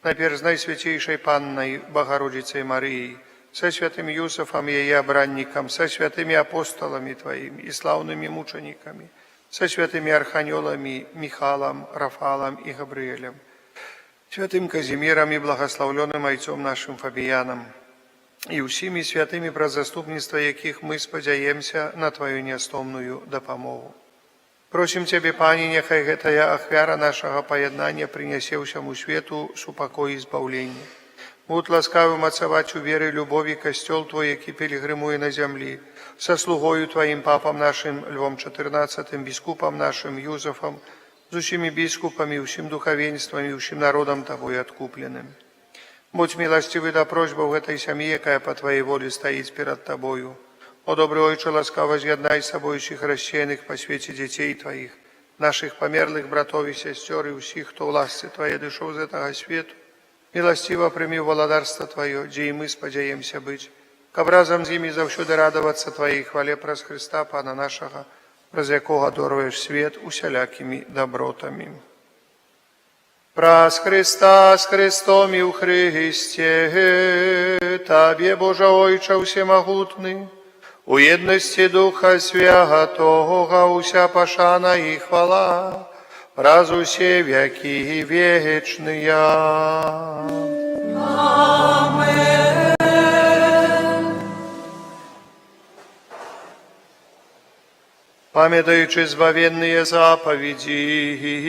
Наперз Найсвятейшей Панной Богородицей Марией, со святым Юсофом, ее обранником, со святыми апостолами Твоими и славными мучениками, со святыми архангелами Михалом, Рафалом и Габриэлем, святым Казимиром и благословленным отцом нашим Фабияном, и усими святыми, про заступництво яких мы спадзяемся на Твою неостомную допомогу. Просим Тебе, Пане, нехай гэтая ахвяра нашего поеднания принесе всему свету супокой и избавление. Будь ласкавым отцевать у веры, любови костел Твой, який пилигримує на землі, со слугою Твоим папам нашим Львом XIV, біскупом нашим Юзефом, з усіми біскупами, усім духовенством і усім народом Тобою откупленным. Будь милостивый до просьбы в этой семье, якая по Твоей воле стоит перед Тобою. О добрый Отче, ласкаво з'єднай с собой всіх розсеяних по свете детей Твоих, наших померлых братов и сестер, и усіх, кто в ласці Твоей дошел з этого свету. Милостиво прими володарство Твое, где и мы сподяемся быть, каб разом з ними завсюди радоваться Твоей хвале праз Христа, Пана нашего, праз якого даруєш свет усялякими добротами. Праз Христа с Христом и у Христе, Тебе, Боже Ойче всемогутный, у єдності Духа Святого, уся пошана і хвала, раз усе веки вечные. Памятаючи збавенные заповеди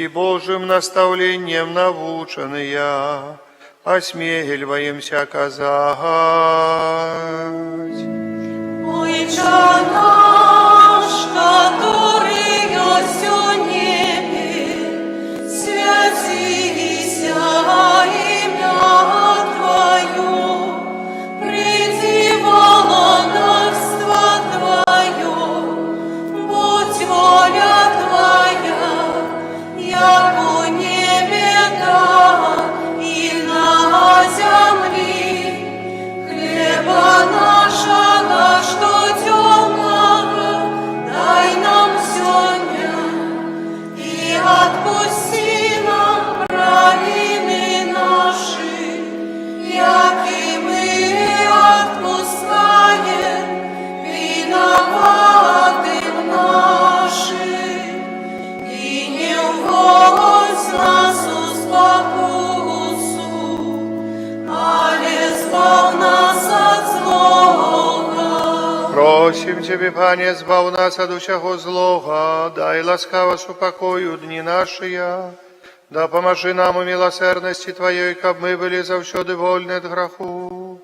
и Божьим наставлением наученные, осмеливаемся казать. Отче наш, который есть у небе, святися имя Твое, приди володарство Твое, будь воля Твоя, яко в небе, так и на земле. Хлеба нашего, что темного, дай нам сегодня, и отпусти нам провины наши, яки мы отпускаем виноватым нашим, и не вводь нас в спокусу, але избав нас от злого. Просим Тебе, Пане, избав нас от всякого злого, дай ласкаво с упокою дни наши, да поможи нам у милосердности Твоей, как мы были завсёды вольны от греху,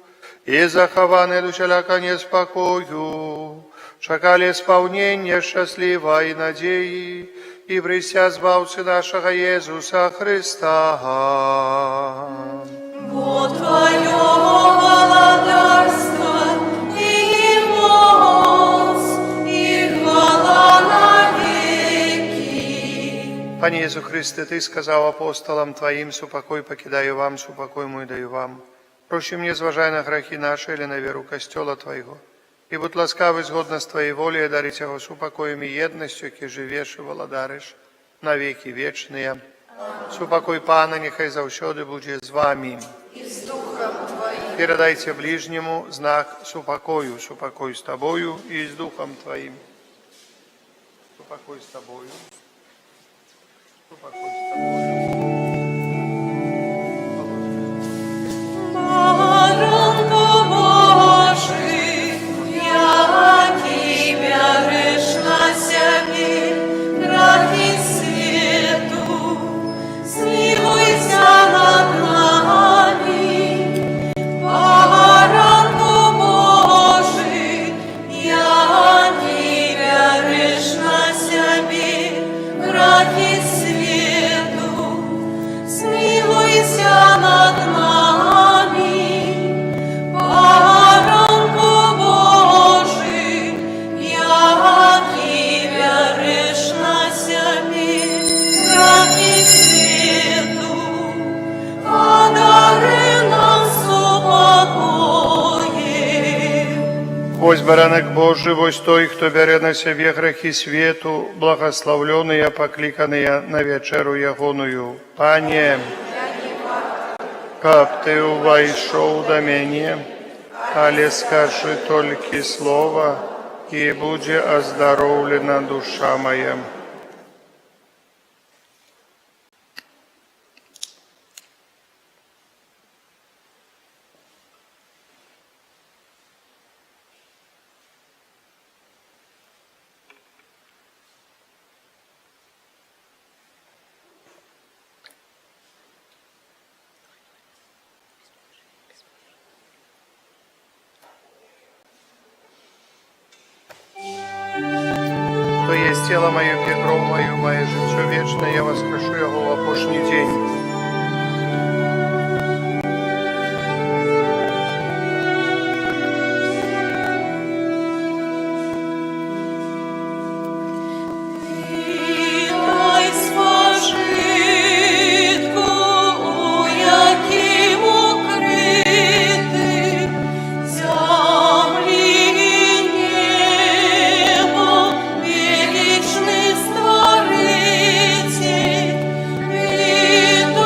и захованы до всяка неспокою, чекали исполнение счастливой и надеи, и прися збавцы нашего Иисуса Христа. Бо Твое владарство и моц, и хвала навеки. Пане Иисус Христе, Ты сказал апостолам Твоим, супокой покидаю вам, супокой мой даю вам. Прощи мне, зважай на грехи наши или на веру костела Твоего. И будь ласкавый згодно с Твоей волей, дарить его супокоем и едностью, ки живешь и владариш на веки вечные. Супокой Пана, нехай завсёды буде з вами. И с Духом Твоим. Передайте ближнему знак супокою, супокой с Тобою и с Духом Твоим. Супокой с Тобою. Супокой с Тобою. Баранко Божий, яки береш на себе грехи свету, смилуйся над нами. Баранко Божий, яки береш на себе грехи свету, смилуйся над нами. Баранко Божий, яки береш на себе грехи свету, подари нам супокоем. Вось баранок Божий, вось той, хто бере на себе грехи свету, благословленные, покликанные на вечеру ягоную. Пане, как Ты увайшов до меня, але скажи только слово, и будет оздоровлена душа моя. То есть тело мое, кровь мою, мое житье вечное, я воскрешу его в опошний день. Дай спожитку, яким укрити землі і небо, величний створитель, від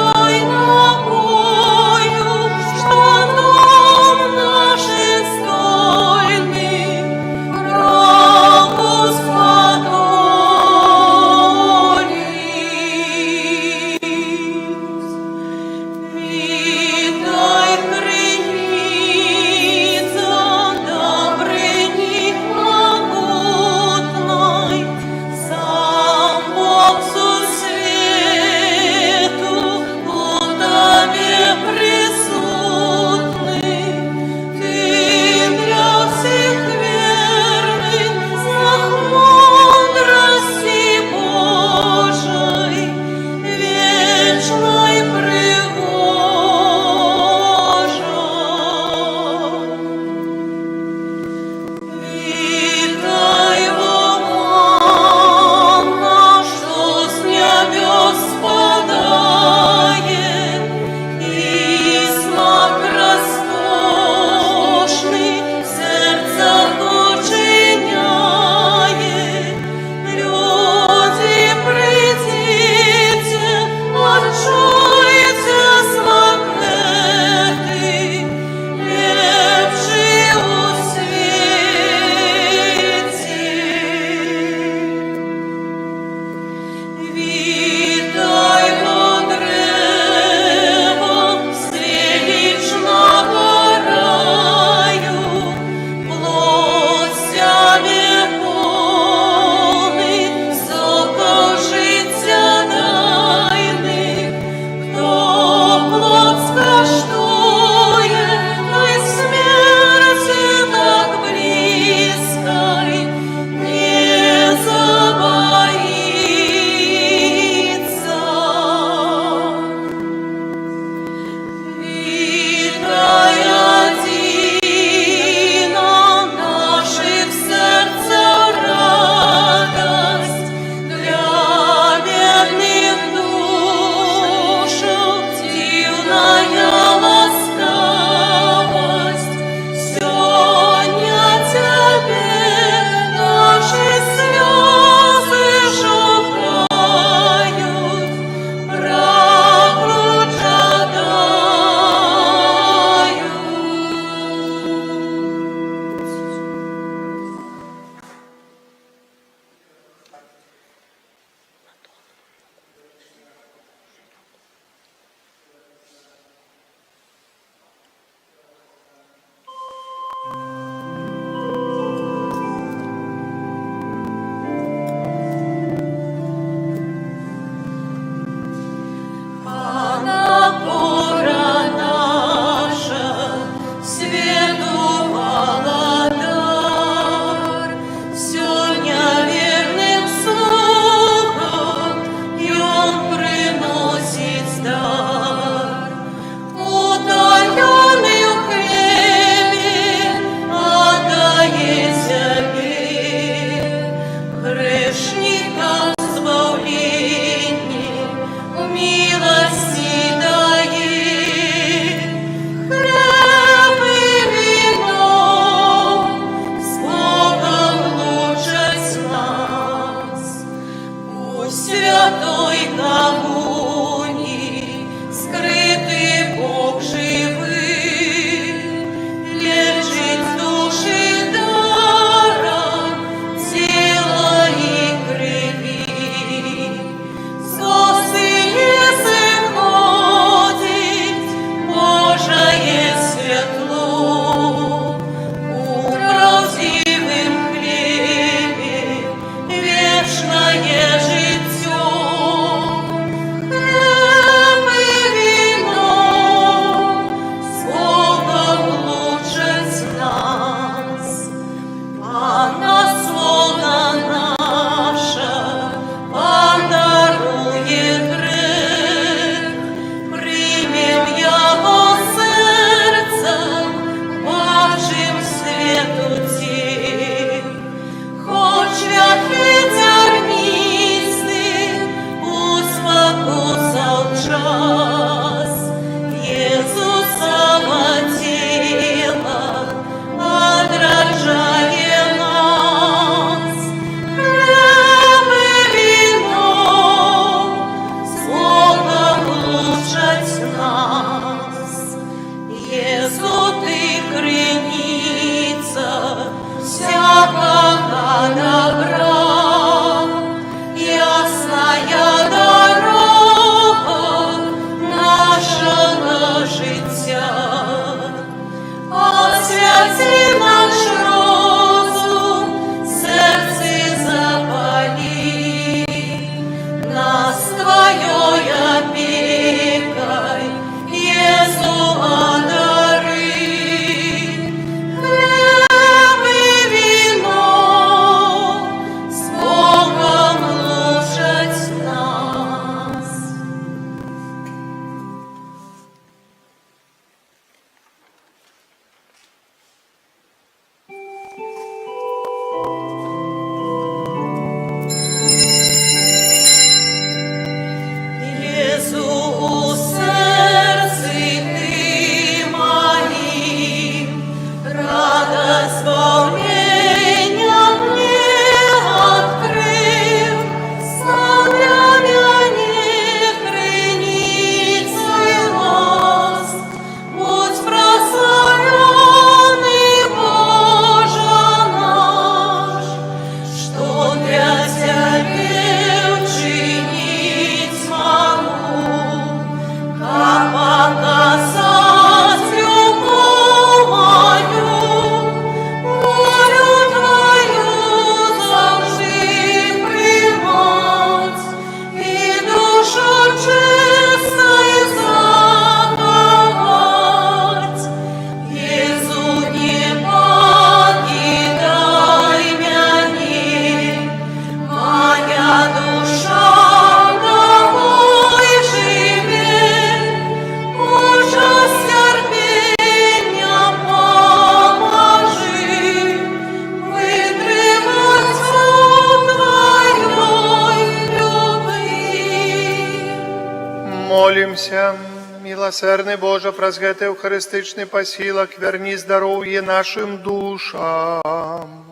Помолимся. Милосердный Боже, праз гэты эўхарыстычны пасілак вярні здароўе нашим душам.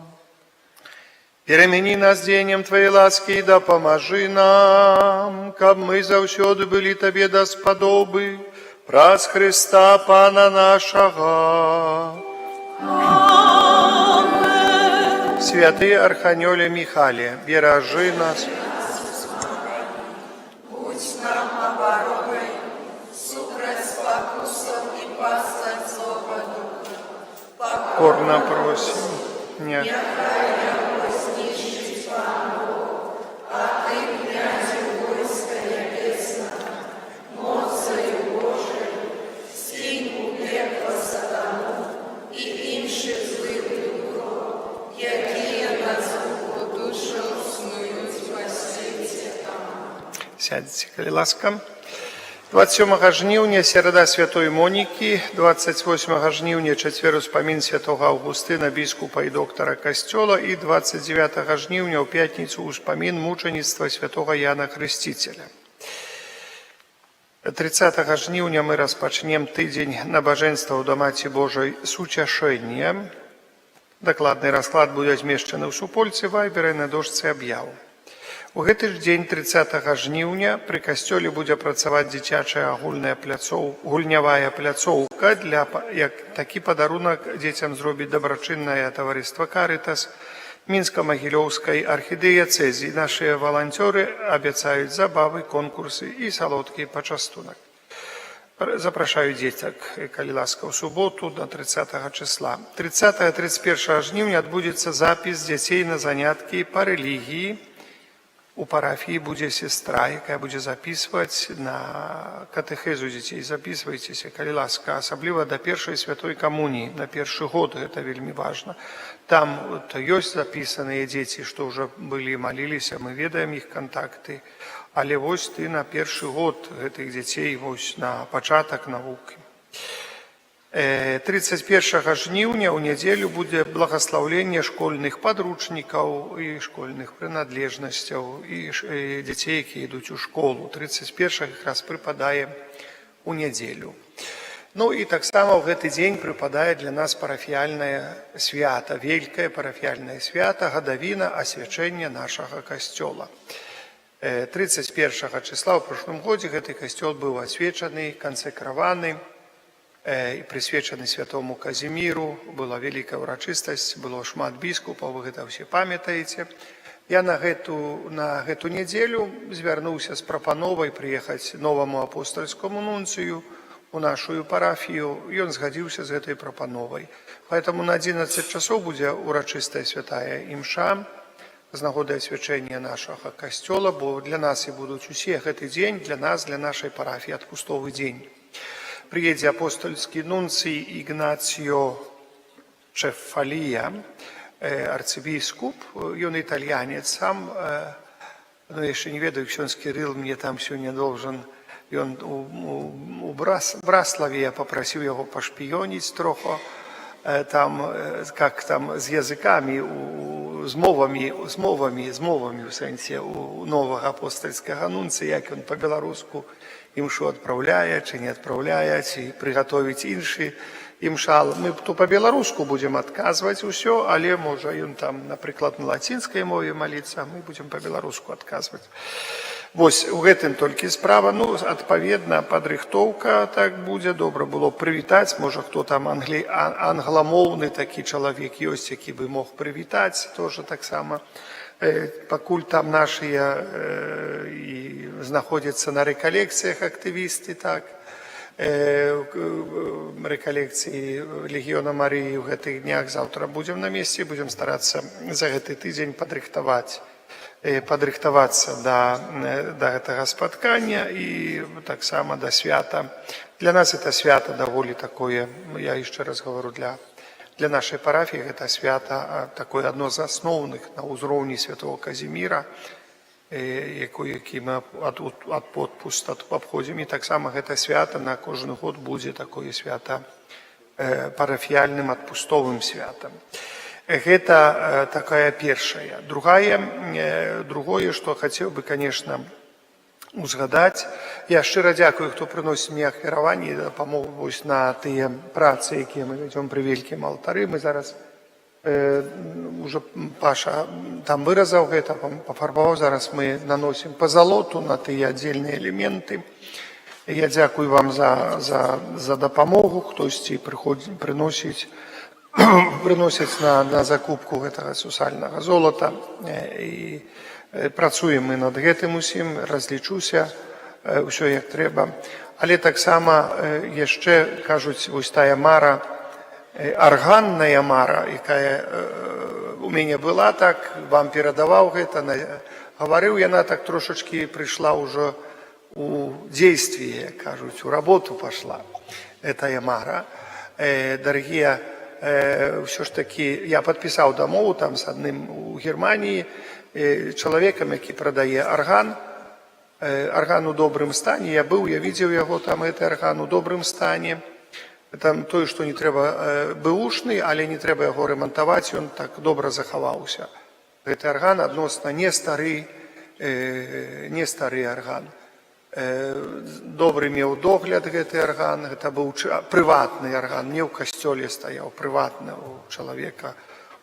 Перемени нас дзеяннем Твоей ласки и дапамажы нам, каб мы заўсёды былі Табе даспадобы, праз Христа Пана нашага. Святый Арханёле Михале, беражы нас. Будь нам оборогой, супраць спокусов и пастать злого духа. Покорно просим. Нет. Сядьте, коли ласка. 27 жніўня середа святой Монікі, 28 жніўня чацвер успамін святого Аўгустына, біскупа і доктара касцёла, і 29 жніўня ў пятніцу успамін мучаніцтва святого Яна Хрысціцеля. 30 жніўня мы распачнем тыдзень набажэнстваў да Маці Божай суцяшэння. Дакладны расклад будзе змешчаны ў супольцы вайбера і на дошцы аб'яў. У гэты ж дзень 30 жніўня пры касцёле будзе працаваць дзіцячая гульнявая пляцоўка, як такі падарунак дзецям зробіць дабрачыннае таварыства «Карытас» Мінска-Магілёўскай архідыяцэзіі. Нашыя валанцёры абяцаюць забавы, конкурсы і салодкі пачастунак. Запрашаю дзетак, калі ласка, ў суботу до 30 числа. 30-31 жніўня адбудзецца запіс дзяцей на заняткі па рэлігіі. У парафіі будзе сестра, якая будзе записываць на катэхезу дзяцей. Записывайцеся, калі ласка, асабліва да першай святой камуніі, на першы год, гэта вельмі важна. Там ёсць запісаныя дзеці, што ўжо былі, маліліся, мы ведаем іх кантакты, але вось ты на першы год гэтых дзяцей, вось на пачатак навукі. 31 жніўня ў нядзелю будзе благаслаўленне школьных падручнікаў і школьных прынадлежнасцяў і дзяцей, якія ідуць у школу. 31 якраз прыпадае ў нядзелю. Ну і таксама ў гэты дзень прыпадае для нас парафіяльнае свята, вялікае парафіяльнае свята, гадавіна асвячэння нашага касцёла. 31 числа ў прошлым годзе гэты касцёл быў асвечаны, кансекраваны, і прысвечаны святому Казіміру, была вялікая ўрачыстасць, было шмат біскупаў, вы гэта ўсе памятаеце. Я на гэту нядзелю звярнуўся з прапановай прыехаць новаму апостальскому нунцыю у нашу парафію. Ён згадзіўся з гэтай прапановай. Поэтому на 11 часоў будзе ўрачыстая святая імша з нагоды асвячэння нашага касцёла, бо для нас і будуць усе гэты дзень, для нас, для нашай парафіі адпустовы дзень. Приедзе апостольскі нунцый Ігнацьо Чефалія, арцыбіскуп, ён італьянец сам, ну яшчэ не ведаю, ксёндз Кірыл мне там сёння должен, ён у Браславе, я папрасіў яго пашпіёніць троху, там, как там з языкамі, з мовамі, у сэнсе у новага апостальскага нунцыя, як ён па-беларуску імшу адпраўляе, ці не адпраўляе, ці прыгатовіць іншы імшал. Мы то па-беларуску будзем адказваць усё, але можа ён там, напрыклад, на лацінскай мове маліцца, мы будзем па-беларуску адказваць. Вось у гэтым толькі справа, ну, адпаведна, падрыхтоўка так будзе, добра было прывітаць, можа, хто там англамоўны такі чалавек ёсць, які бы мог прывітаць, тоже таксама. Пакуль там нашыя і знаходзяцца на рэкалекцыях актывісты, так, рэкалекцыі Легіёна Марыі ў гэтых днях, заўтра будзем на месцы, будзем старацца за гэты тыдзень падрыхтавацца да гэтага спаткання і таксама да свята. Для нас это свята даволі такое, я яшчэ раз говорю, для нашай парафіі гэта свята такое адно з асноўных на ўзроўні святого Казіміра, які мы ад подпуст абходзім. І таксама гэта свята на кожны год будзе такое свята парафіяльным адпустовым святам. Гэта такая першая. Другое, што хацеў бы, конечно, узгадаць. Я шчыра дзякую, хто прыносіць мне ахвяраванні і дапамогу вось на тыя працы, якія мы вядзём пры вялікім алтары. Мы зараз уже Паша там выразаў гэта, пафарбаваў, зараз мы наносім пазалоту на тыя аддзельныя элементы. Я дзякую вам за дапамогу, хтосьці прыносяць на закупку гэтага сусальнага золата. І працуем мы над гэтым усім, разлічуся, ўсё як трэба. Але таксама яшчэ, кажуць, вось тая мара, арганная мара, якая у мяне была, так, вам перадаваў гэта, гаварыў, яна так трошачкі прыйшла ўжо у дзействе, кажуць, у работу пашла, гэтая мара. Дарагія, ўсё ж такі, я падпісаў дамову там з адным у Германіі, чалавекам, які прадае арган у добрым стане. Я быў, я видзеў яго, там гэты арган у добрым стане. Там тое, што не трэба бэушны, але не трэба яго рамантаваць, ён так добра захаваўся. Гэты арган адносна не стары арган. Добры меў догляд гэты арган, гэта быў прыватны арган, не ў касцёле стаяў, прыватна у чалавека.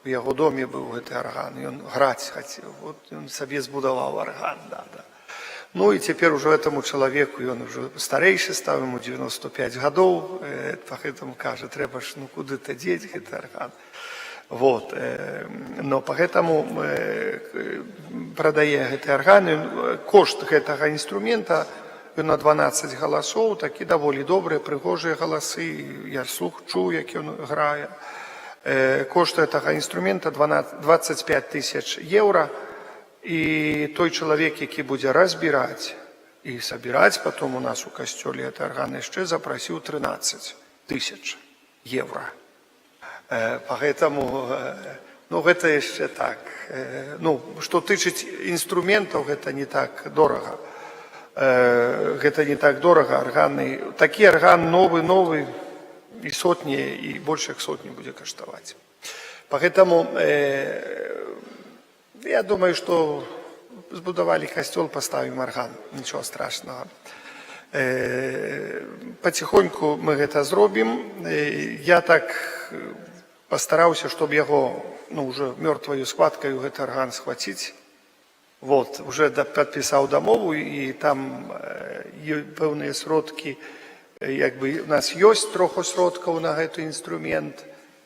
У яго доме быў гэты арган, ён граць хацеў, вот ён сабе збудаваў арган. Ну і цяпер ужо гэтаму чалавеку, ён ужо старэйшы стаў, яму 95 гадоў, па гэтаму кажа, трэба ж куды-то дзець гэты арган. Вот. Но па гэтаму прадае гэты арган, кошт гэтага інструмента, ён на 12 галасоў, такі даволі добрыя, прыгожыя галасы, я слух чуў, як ён грае. Кошт гэтага інструмента 25 000 еўра, і той чалавек, які будзе разбіраць і сабіраць потом у нас у касцёле гэты арган, яшчэ запрасіў 13 000 еўра. Поэтому, гэта яшчэ так. Што тычыць інструментаў, гэта не так дорага. Гэта не так дорага, арганы. Такі арган новы, і сотні, і больш як сотні будзе каштаваць. Поэтому я думаю, што збудавалі касцёл, паставім арган, нічого страшнага. Паціхоньку мы гэта зробім. Я так пастараўся, щоб яго уже мёртваю схваткаю гэты арган схваціць. Вот, уже падпісаў дамову, і там пэўныя сродкі, як бы у нас ёсць троху сродкаў на гэты інструмент.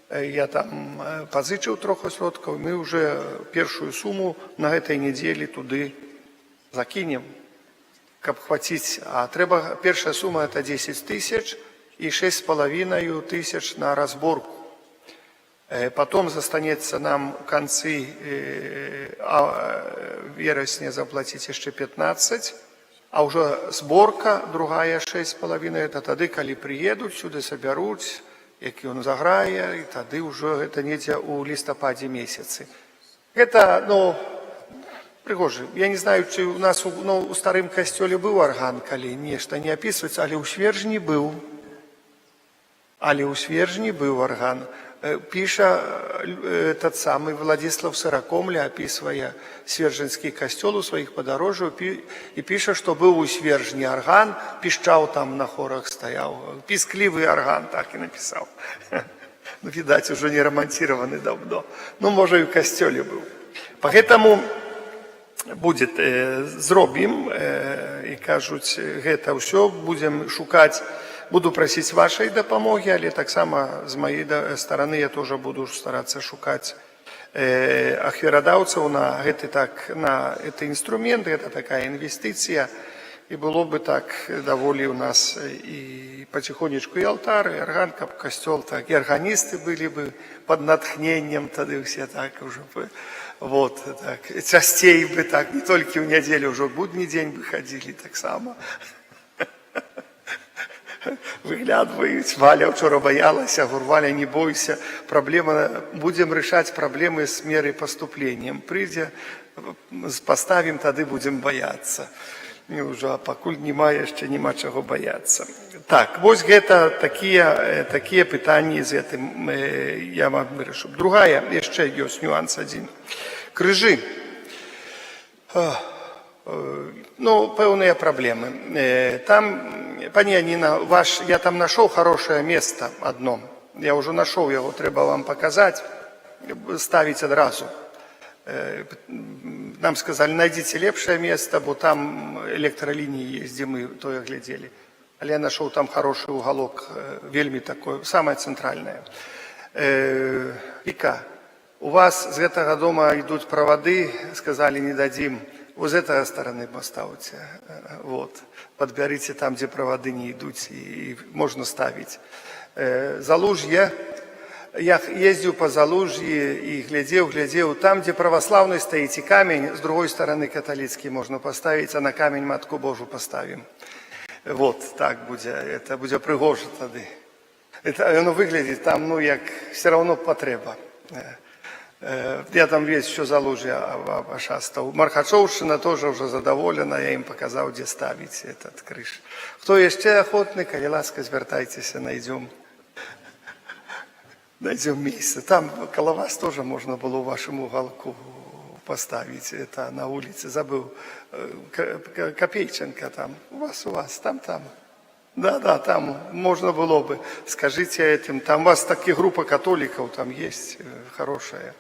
Я там пазычыў троху сродкаў, мы уже першую суму на гэтай нядзелі туды закінем, каб хваціць. А трэба, першая сума это 10 000 і 6,5 тысяч на разборку. Потом застанецца нам у канцы верасня заплаціць яшчэ 15, а ўжо зборка другая 6,5, это тады, калі прыедуць сюды, сабяруць, які ён заграе, і тады ўжо гэта недзе ў лістападзе месяцы. Гэта, прыгожа. Я не знаю, ці у нас у старым касцёле быў арган, калі нешта не апісваецца, але ў Свержні быў. Арган. Піша тот самый Владислав Сырокомля, описывая Свержинский костел у своих подорожжаў, и піша, что был у Свержні арган, пішчаў там на хорах стоял. Пискливый арган, так и написал. Видать, уже не ремонтированный давно. Может, и в костеле был. Поэтому будет, зробім, и кажуть, гэта ўсё будем шукать. Буду просить вашей дапамоги, але таксама з моей стороны я тоже буду стараться шукать ахвярадаўцаў на гэты инструмент, это такая инвестиция, и было бы так даволі у нас и потихонечку и алтар, и орган, каб костел, так и органисты были бы под натхнением, тады все так уже бы, вот, так, частей бы так, не только в неделю, уже будний день бы ходили так само. Выглядваюць, Валя вчора боялася, говорю, Валя, не бойся, будем решать проблемы с мерой поступлением. Придя, поставим, тады будем бояться. І уже, пакуль нема, яшчэ нема чаго бояться. Так, вось гэта такія пытанні з гэтым я вам вырашу. Другая, яшчэ ёсць нюанс адзін. Крыжы. ну, пэўныя праблемы. Там, пані Аніна, я там нашел хорошее место одно. Я уже нашел его, трэба вам показать, ставить одразу. Нам сказали, найдите лепшее место, бо там электролинии есть, где мы тое глядели. Але я нашел там хороший уголок, вельми такой, самое центральное. Вика, у вас с этого дома идут проводы, сказали, не дадим. Вот с этой стороны поставьте. Вот. Подберите там, где проводы не идут, и можно ставить. Залужье. Я ездил по Залужье и глядел. Там, где православный стоит, и камень, с другой стороны католицкий можно поставить, а на камень Матку Божию поставим. Вот, так будет. Это будет пригоже тогда. Это, оно выглядит там, ну, як все равно потреба. Я там весь еще Залужье обшастал. Мархачевщина тоже уже задоволена, я им показал, где ставить этот крыш. Кто еще охотный, коли ласка, звертайтесь, найдем место. Там около вас тоже можно было в вашем уголку поставить. Это на улице, забыл, Копейченко там. У вас, там. Да, там можно было бы. Скажите этим, там у вас такие группа католиков там есть хорошая.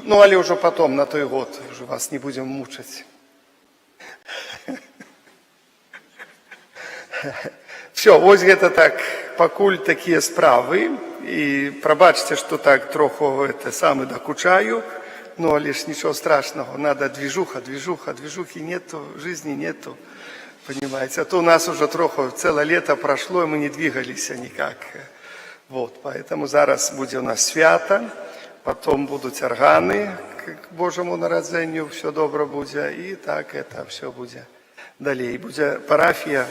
Ну, але уже потом, на той год, уже вас не будем мучить. Все, ось это так, покуль такие справы. И пробачьте, что так троху это сам докучаю. Ну, лишь ничего страшного. Надо движухи нету, жизни нету. Понимаете, а то у нас уже троху целое лето прошло, и мы не двигались никак. Вот, поэтому зараз будет у нас свято, потом будут органы к Божьему народзению, все добро будет, и так это все будет далее. Будет парафия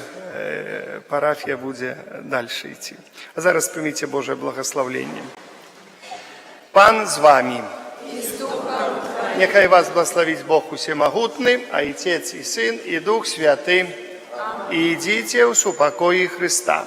будет дальше идти. А зараз примите Божье благословление. Пан з вами. Нехай вас благословить Бог Усемогутный, а Отец и Сын, и Дух Святый. И идите в упокое Христа.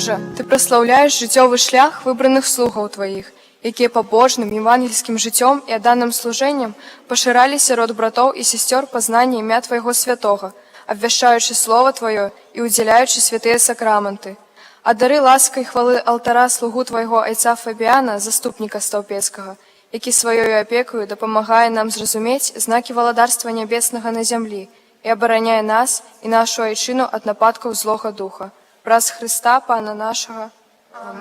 Боже, Ти прославляєш життєвий шлях вибраних слугаў Твоїх, які побожним євангельським життям і отданным служением поширали сирот братов и сестер познание ім'я Твоего святого, обвящаючи Слово Твое и уделяючи святые сакраменты. А дари ласки и хвали алтара слугу Твоего отца Фабіана, заступника Стовпецкого, який своєю опекою допомагає нам зрозуміти знаки володарства небесного на землі і обороняє нас і нашу айчину від нападків злого духа. Праз Христа, Пана нашого. Амінь.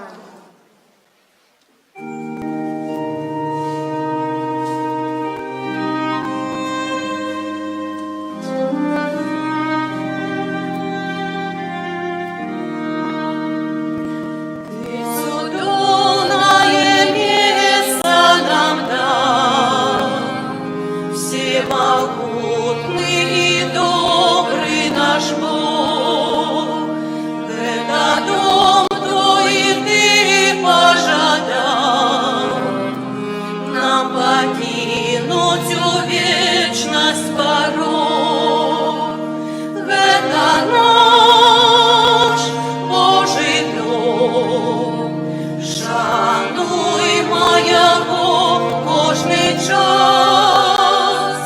Моего, кожний час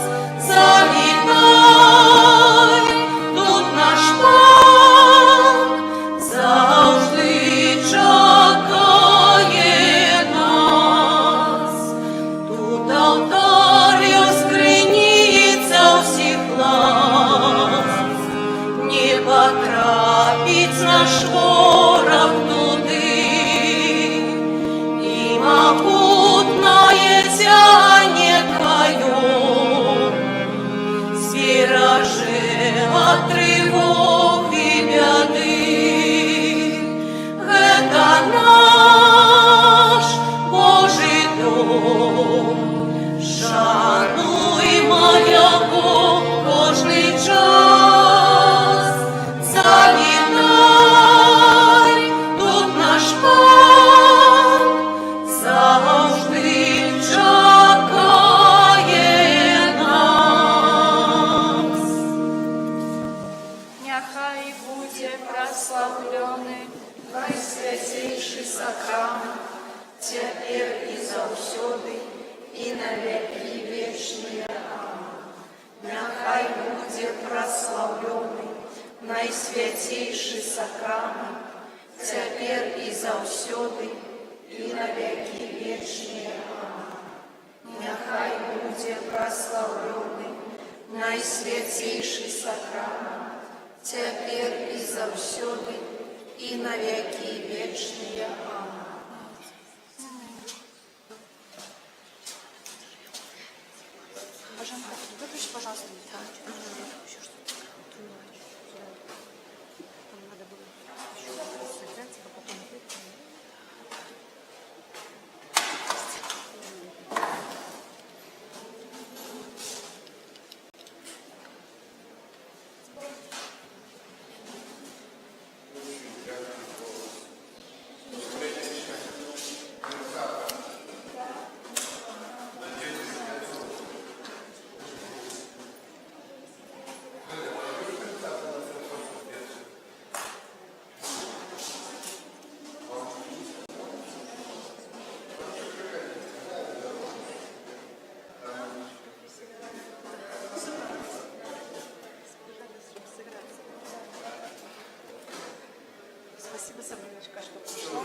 завітай. веки вечные. Нехай буде прославлений найсвятейший сакрамент, тепер і завсёды, і на веки вечные. Нехай буде прославлений найсвятейший сакрамент, тепер і завсёды, і на веки вечные. Выключи, пожалуйста. Спасибо, Сабриночка, что пришла.